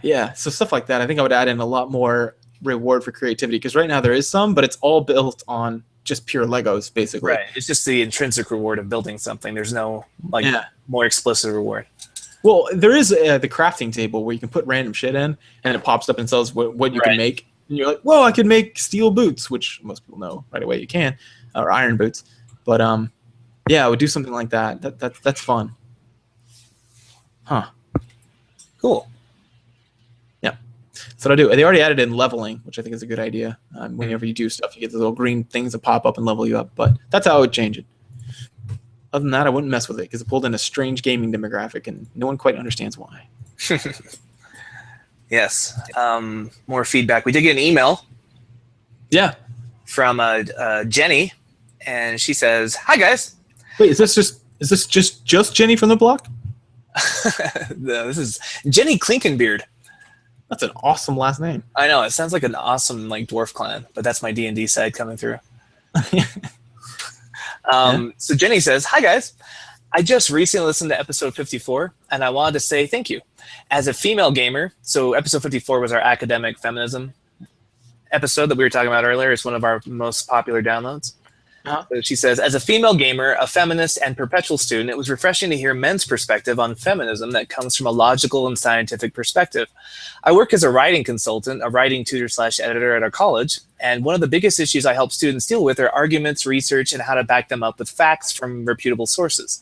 yeah. So stuff like that. I think I would add in a lot more reward for creativity because right now there is some, but it's all built on just pure Legos, basically. Right. It's just the intrinsic reward of building something. There's no more explicit reward. Well, there is the crafting table where you can put random shit in, and it pops up and tells what you can make. And you're like, well, I could make steel boots, which most people know right away you can, or iron boots. But I would do something like that. That's fun. Huh. Cool. So what I do. They already added in leveling, which I think is a good idea. Whenever you do stuff, you get the little green things that pop up and level you up. But that's how I would change it. Other than that, I wouldn't mess with it because it pulled in a strange gaming demographic, and no one quite understands why. Yes. More feedback. We did get an email. Yeah. From Jenny, and she says, "Hi guys." Wait, is this just Jenny from the block? No, this is Jenny Klinkenbeard. That's an awesome last name. I know, it sounds like an awesome dwarf clan, but that's my D&D side coming through. So Jenny says, "Hi guys, I just recently listened to episode 54, and I wanted to say thank you. As a female gamer," so episode 54 was our academic feminism episode that we were talking about earlier. It's one of our most popular downloads. So she says, "As a female gamer, a feminist, and perpetual student, it was refreshing to hear men's perspective on feminism that comes from a logical and scientific perspective. I work as a writing consultant, a writing tutor/editor at our college, and one of the biggest issues I help students deal with are arguments, research, and how to back them up with facts from reputable sources.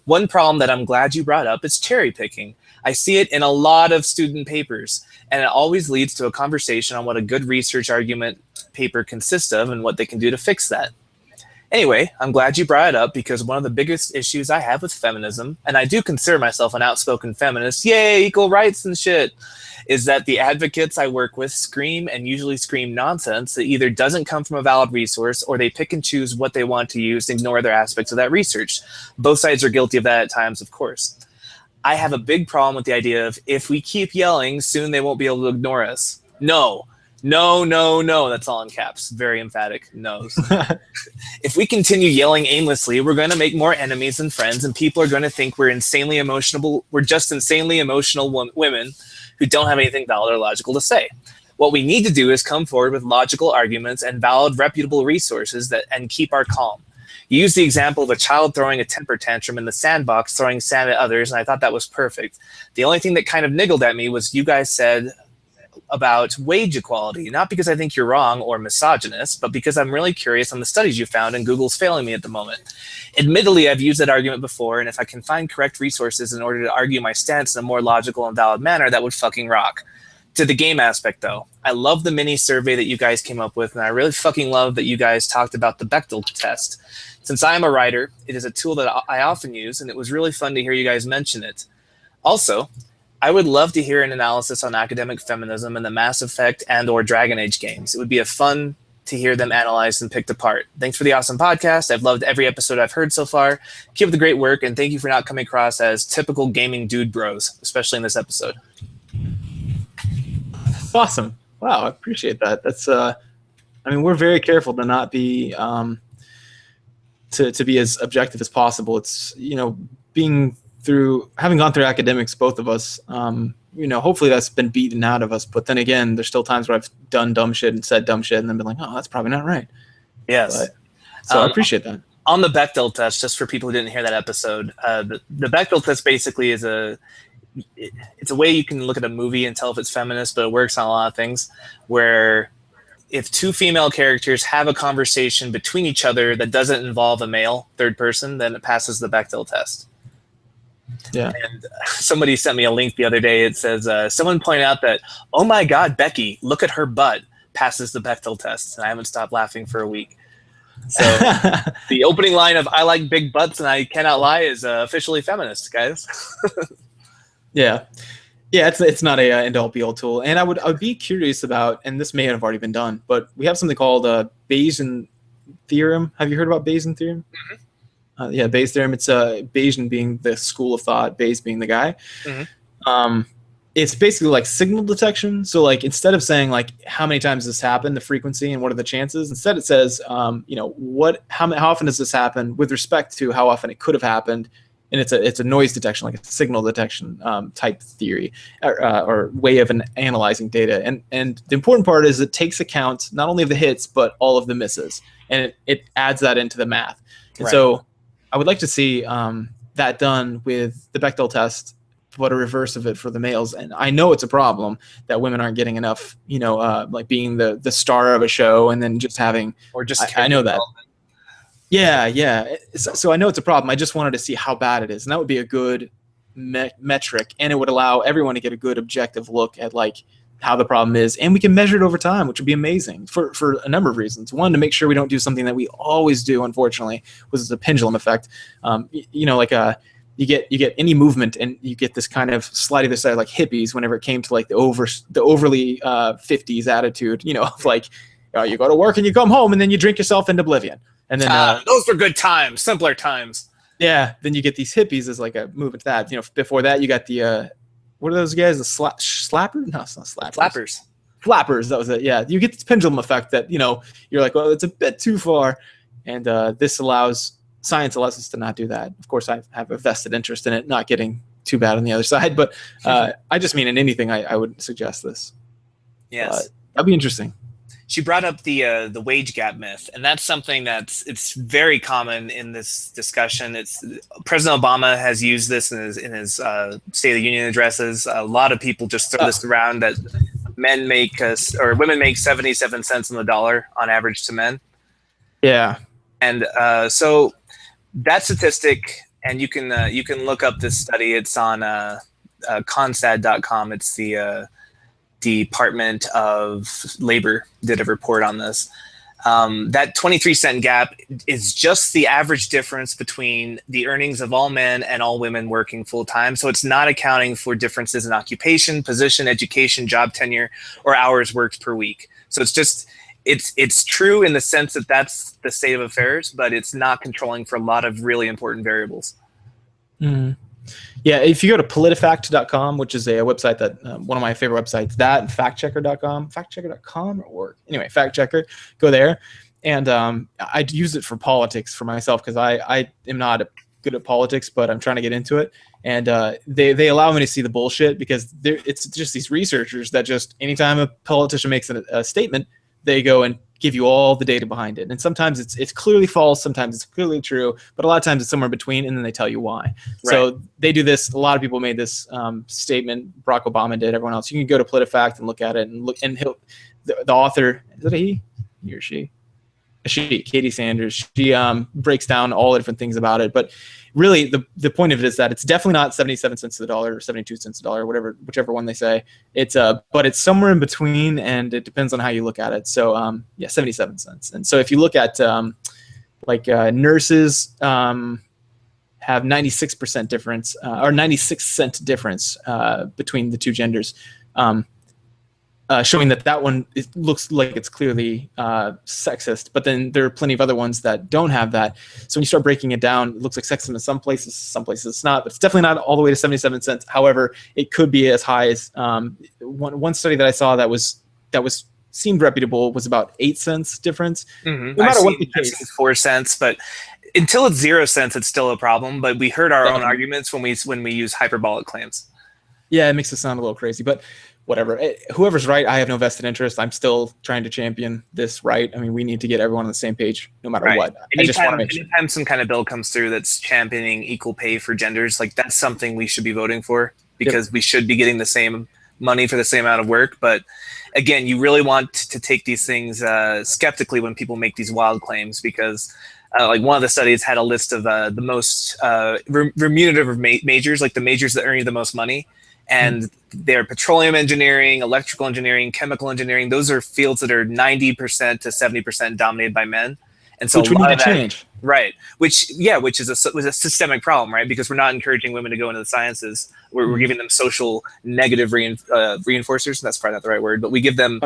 One problem that I'm glad you brought up is cherry picking. I see it in a lot of student papers, and it always leads to a conversation on what a good research argument paper consists of and what they can do to fix that. Anyway, I'm glad you brought it up because one of the biggest issues I have with feminism, and I do consider myself an outspoken feminist, yay, equal rights and shit, is that the advocates I work with scream and usually scream nonsense that either doesn't come from a valid resource or they pick and choose what they want to use and ignore other aspects of that research. Both sides are guilty of that at times, of course. I have a big problem with the idea of if we keep yelling, soon they won't be able to ignore us. No. No, no, no. That's all in caps. Very emphatic. No's. If we continue yelling aimlessly, we're going to make more enemies than friends, and people are going to think we're insanely emotional. We're just insanely emotional women who don't have anything valid or logical to say. What we need to do is come forward with logical arguments and valid, reputable resources and keep our calm. You used the example of a child throwing a temper tantrum in the sandbox, throwing sand at others, and I thought that was perfect. The only thing that kind of niggled at me was you guys said about wage equality, not because I think you're wrong or misogynist, but because I'm really curious on the studies you found and Google's failing me at the moment. Admittedly, I've used that argument before, and if I can find correct resources in order to argue my stance in a more logical and valid manner, that would fucking rock. To the game aspect, though, I love the mini survey that you guys came up with, and I really fucking love that you guys talked about the Bechdel test. Since I am a writer, it is a tool that I often use, and it was really fun to hear you guys mention it. Also, I would love to hear an analysis on academic feminism in the Mass Effect and or Dragon Age games. It would be fun to hear them analyzed and picked apart. Thanks for the awesome podcast. I've loved every episode I've heard so far. Keep up the great work, and thank you for not coming across as typical gaming dude bros, especially in this episode. That's awesome. Wow, I appreciate that. That's I mean, we're very careful to not be to be as objective as possible. It's, you know, having gone through academics, both of us, you know, hopefully that's been beaten out of us. But then again, there's still times where I've done dumb shit and said dumb shit and then been like, oh, that's probably not right. Yes. But, so I appreciate that. On the Bechdel test, just for people who didn't hear that episode, the Bechdel test basically is it's a way you can look at a movie and tell if it's feminist, but it works on a lot of things, where if two female characters have a conversation between each other that doesn't involve a male third person, then it passes the Bechdel test. Yeah. And somebody sent me a link the other day. It says, someone pointed out that, oh my God, Becky, look at her butt, passes the Bechdel test. And I haven't stopped laughing for a week. So the opening line of I like big butts and I cannot lie is officially feminist, guys. Yeah. Yeah, it's not a end-all be-all tool. And I would be curious about, and this may have already been done, but we have something called Bayesian theorem. Have you heard about Bayesian theorem? Mm-hmm. Yeah, Bayes' theorem. It's Bayesian being the school of thought, Bayes being the guy. Mm-hmm. It's basically like signal detection. So like instead of saying like how many times this happened, the frequency and what are the chances, instead it says you know, how often does this happen with respect to how often it could have happened, and it's a noise detection, like a signal detection type theory or way of analyzing data. And the important part is it takes account not only of the hits but all of the misses, and it adds that into the math. And right. So I would like to see that done with the Bechdel test, but a reverse of it for the males. And I know it's a problem that women aren't getting enough, you know, like being the star of a show and then just having, or just I know that. Yeah. So I know it's a problem. I just wanted to see how bad it is. And that would be a good metric, and it would allow everyone to get a good objective look at like how the problem is, and we can measure it over time, which would be amazing for a number of reasons. One, to make sure we don't do something that we always do, unfortunately, which is a pendulum effect. You know, like you get any movement, and you get this kind of slide either side, like hippies. Whenever it came to like the overly 50s attitude, you know, of like you go to work and you come home and then you drink yourself into oblivion, and then those were good times, simpler times. Yeah, then you get these hippies as like a movement to that. You know, before that you got the what are those guys? The slappers? No, it's not slappers. Flappers. That was it. Yeah, you get this pendulum effect that, you know, you're like, well, it's a bit too far, and science allows us to not do that. Of course, I have a vested interest in it not getting too bad on the other side, but I just mean in anything, I would suggest this. Yes, that'd be interesting. She brought up the wage gap myth, and that's something it's very common in this discussion. President Obama has used this in his State of the Union addresses. A lot of people just throw this around that women make 77 cents on the dollar on average to men. Yeah, and so that statistic, and you can look up this study. It's on constat.com. It's the Department of Labor did a report on this. that 23-cent gap is just the average difference between the earnings of all men and all women working full-time. So it's not accounting for differences in occupation, position, education, job tenure, or hours worked per week. So it's just, it's true in the sense that that's the state of affairs, but it's not controlling for a lot of really important variables. Mm-hmm. Yeah, if you go to politifact.com, which is a website that one of my favorite websites, that and factchecker.com or org. Anyway, factchecker, go there. And I use it for politics for myself because I am not good at politics, but I'm trying to get into it. And they allow me to see the bullshit because it's just these researchers that just anytime a politician makes a statement, they go and give you all the data behind it. And sometimes it's clearly false, sometimes it's clearly true, but a lot of times it's somewhere in between, and then they tell you why. Right. So they do this. A lot of people made this statement. Barack Obama did, everyone else. You can go to PolitiFact and look at it, and the author, is it a he or she? She, Katie Sanders, she breaks down all the different things about it. But really, the point of it is that it's definitely not 77 cents to the dollar or 72 cents a dollar, whichever one they say. But it's somewhere in between, and it depends on how you look at it. So 77 cents. And so if you look at nurses have 96% difference or 96 cent difference between the two genders. Showing that one looks like it's clearly sexist, but then there are plenty of other ones that don't have that. So when you start breaking it down, it looks like sexism in some places it's not. But it's definitely not all the way to 77 cents. However, it could be as high as one study that I saw that seemed reputable was about 8 cents difference. Mm-hmm. No matter what the case, 4 cents, but until it's 0 cents, it's still a problem. But we heard our own arguments when we use hyperbolic claims. Yeah, it makes it sound a little crazy, but whatever. Whoever's right, I have no vested interest. I'm still trying to champion this right. I mean, we need to get everyone on the same page no matter what. Anytime some kind of bill comes through that's championing equal pay for genders, like that's something we should be voting for because we should be getting the same money for the same amount of work. But again, you really want to take these things skeptically when people make these wild claims because like one of the studies had a list of the most remunerative majors, like the majors that earn you the most money. And they're petroleum engineering, electrical engineering, chemical engineering. Those are fields that are 90% to 70% dominated by men. And so which we need to change. Right. Which was a systemic problem, right? Because we're not encouraging women to go into the sciences. We're giving them social negative reinforcers. That's probably not the right word, but we give them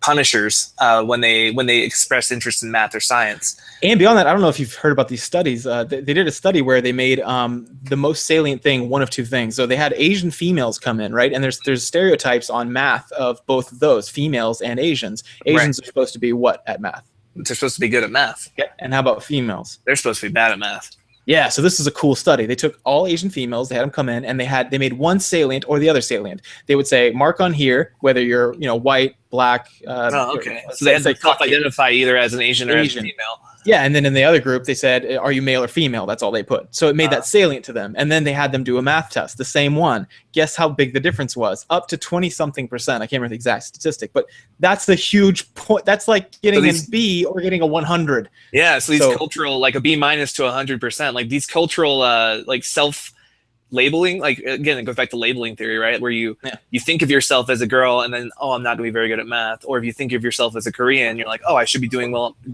punishers when they express interest in math or science. And beyond that, I don't know if you've heard about these studies. They did a study where they made the most salient thing one of two things. So they had Asian females come in, right? And there's stereotypes on math of both of those, females and Asians. Asians are supposed to be what at math? They're supposed to be good at math. Okay. And how about females? They're supposed to be bad at math. Yeah, so this is a cool study. They took all Asian females, they had them come in, and they made one salient or the other salient. They would say, mark on here whether you're white, black. Okay. So they had to self-identify either as an Asian or as a female. Yeah, and then in the other group, they said, are you male or female? That's all they put. So it made that salient to them. And then they had them do a math test, the same one. Guess how big the difference was? Up to 20-something%. I can't remember the exact statistic, but that's the huge point. That's like getting a B or getting a 100. Yeah, so these cultural, like a B- to 100%, like these cultural, like self-labeling, like again, it goes back to labeling theory, right? Where you think of yourself as a girl and then, I'm not going to be very good at math. Or if you think of yourself as a Korean, you're like, I should be doing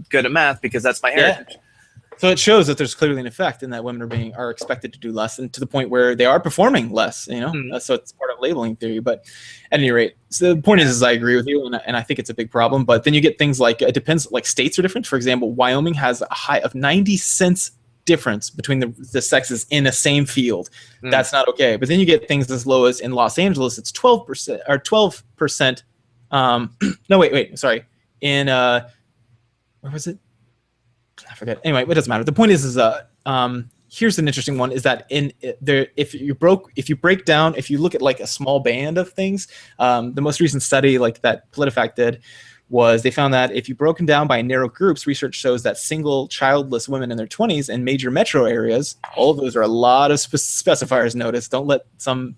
good at math because that's my heritage. Yeah. So it shows that there's clearly an effect in that women are expected to do less, and to the point where they are performing less, So it's part of labeling theory. But at any rate, so the point is I agree with you, and I think it's a big problem. But then you get things like, it depends, like states are different. For example, Wyoming has a high of 90 cents difference between the sexes in a same field. That's not okay. But then you get things as low as in Los Angeles, it's 12% or 12%. No, wait, sorry. In where was it? I forget. Anyway, it doesn't matter. The point is here's an interesting one: is that if you look at like a small band of things, the most recent study like that PolitiFact did was they found that if you broken down by narrow groups, research shows that single childless women in their 20s in major metro areas, all of those are a lot of specifiers. Notice, don't let someone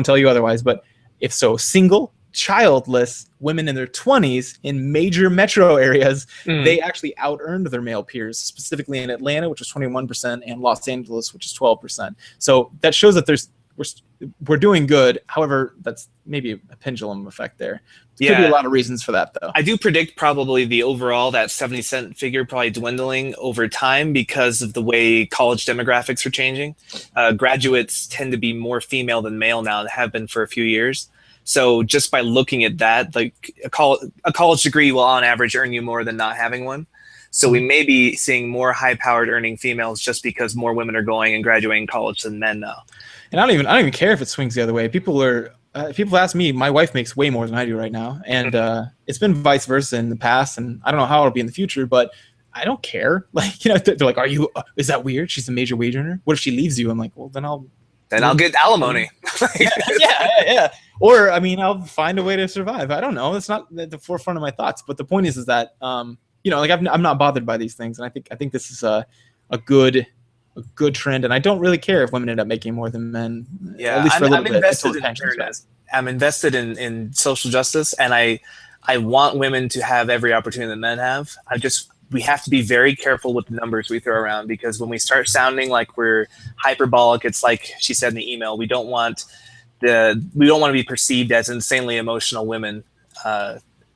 tell you otherwise. But if so, single childless women in their 20s in major metro areas, they actually out-earned their male peers, specifically in Atlanta, which was 21%, and Los Angeles, which is 12%. So that shows that we're doing good. However, that's maybe a pendulum effect there. There could be a lot of reasons for that, though. I do predict probably the overall, that 70-cent figure probably dwindling over time because of the way college demographics are changing. Graduates tend to be more female than male now and have been for a few years. So just by looking at that, like a college degree will on average earn you more than not having one. So we may be seeing more high-powered earning females just because more women are going and graduating college than men now. And I don't even care if it swings the other way. People ask me, my wife makes way more than I do right now, and it's been vice versa in the past, and I don't know how it'll be in the future, but I don't care. Like, you know, they're like, is that weird? She's a major wage earner. What if she leaves you? I'm like, well, then I'll get alimony. yeah. Or, I mean, I'll find a way to survive. I don't know. It's not at the forefront of my thoughts, but the point is that, you know, like I'm not bothered by these things, and I think this is a good trend, and I don't really care if women end up making more than men. Yeah, at least for I'm invested in fairness. I'm invested in social justice, and I want women to have every opportunity that men have. We have to be very careful with the numbers we throw around, because when we start sounding like we're hyperbolic, it's like she said in the email, we don't want to be perceived as insanely emotional women,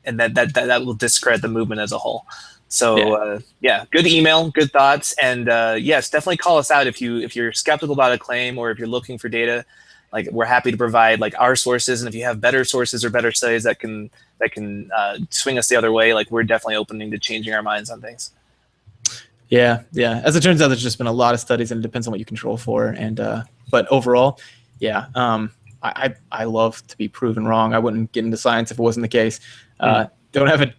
and that will discredit the movement as a whole. So good email, good thoughts, and yes, definitely call us out if you're skeptical about a claim or if you're looking for data. Like, we're happy to provide like our sources, and if you have better sources or better studies that can swing us the other way, like, we're definitely opening to changing our minds on things. Yeah. As it turns out, there's just been a lot of studies, and it depends on what you control for. And but overall, I love to be proven wrong. I wouldn't get into science if it wasn't the case. Don't have a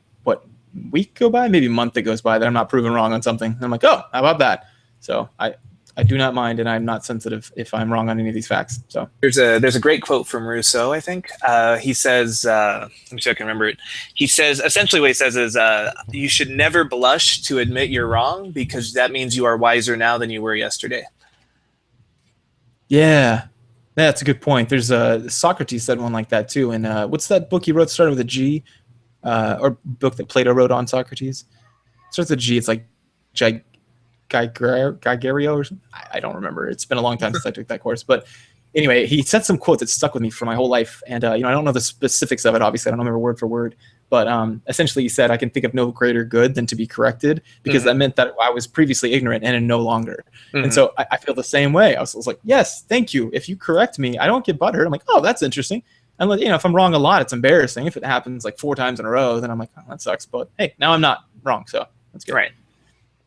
week go by, maybe a month that goes by that I'm not proven wrong on something. I'm like, oh, how about that? So I do not mind, and I'm not sensitive if I'm wrong on any of these facts. So there's a great quote from Rousseau, I think. He says, let me see if I can remember it. He says, essentially what he says is, you should never blush to admit you're wrong, because that means you are wiser now than you were yesterday. Yeah, that's a good point. There's Socrates said one like that too. And what's that book he wrote starting with a G, or book that Plato wrote on Socrates? It starts with a G. It's like Gygario or something. I don't remember. It's been a long time since I took that course. But anyway, he said some quote that stuck with me for my whole life. And I don't know the specifics of it. Obviously, I don't remember word for word. But essentially, he said, I can think of no greater good than to be corrected, because that meant that I was previously ignorant and no longer. And so I feel the same way. I was like, yes, thank you. If you correct me, I don't get butthurt. I'm like, oh, that's interesting. And if I'm wrong a lot, it's embarrassing. If it happens like 4 times in a row, then I'm like, oh, that sucks. But hey, now I'm not wrong. So that's good. Right.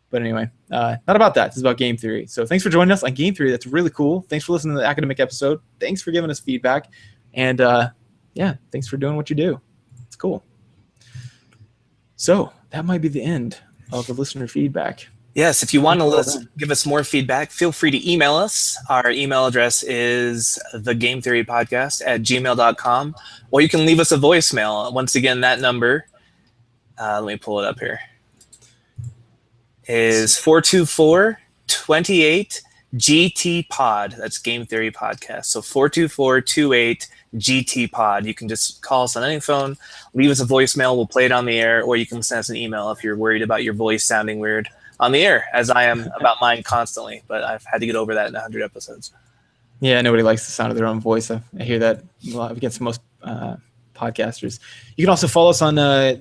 But anyway, not about that. This is about game theory. So thanks for joining us on Game Theory. That's really cool. Thanks for listening to the academic episode. Thanks for giving us feedback. And thanks for doing what you do. It's cool. So that might be the end of the listener feedback. Yes, if you want to give us more feedback, feel free to email us. Our email address is thegametheorypodcast@gmail.com, or you can leave us a voicemail. Once again, that number, let me pull it up here, is 424-28-GT-POD. That's Game Theory Podcast. So 424-28-GT-POD. You can just call us on any phone, leave us a voicemail, we'll play it on the air, or you can send us an email if you're worried about your voice sounding weird on the air, as I am about mine constantly, but I've had to get over that in 100 episodes. Yeah, nobody likes the sound of their own voice. I hear that a lot against most podcasters. You can also follow us on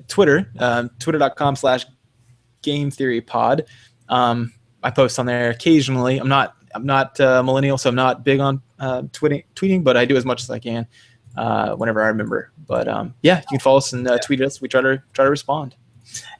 Twitter, twitter.com/GameTheoryPod. I post on there occasionally. I'm not millennial, so I'm not big on tweeting, but I do as much as I can whenever I remember. But you can follow us and tweet us. We try to respond.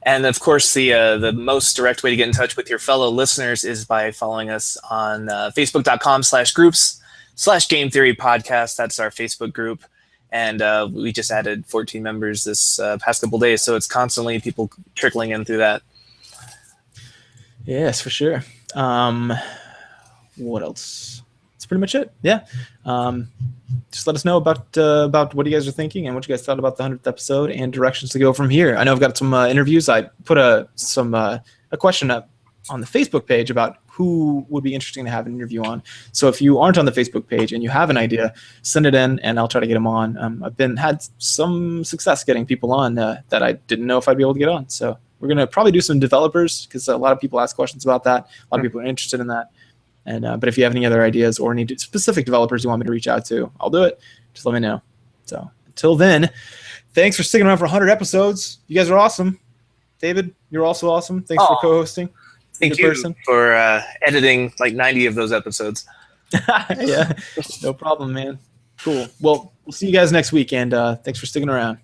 And of course, the most direct way to get in touch with your fellow listeners is by following us on facebook.com/groups/Game Theory Podcast. That's our Facebook group. And we just added 14 members this past couple days, so it's constantly people trickling in through that. Yes, for sure. What else? That's pretty much it. Yeah. Just let us know about what you guys are thinking and what you guys thought about the 100th episode and directions to go from here. I know I've got some interviews. I put a question up on the Facebook page about who would be interesting to have an interview on. So if you aren't on the Facebook page and you have an idea, send it in and I'll try to get them on. I've had some success getting people on that I didn't know if I'd be able to get on. So we're going to probably do some developers because a lot of people ask questions about that. A lot of people are interested in that. And but if you have any other ideas or need specific developers you want me to reach out to, I'll do it. Just let me know. So until then, thanks for sticking around for 100 episodes. You guys are awesome. David, you're also awesome. Thanks for co-hosting. Thank you for editing like 90 of those episodes. Yeah, no problem, man. Cool. Well, we'll see you guys next week, and thanks for sticking around.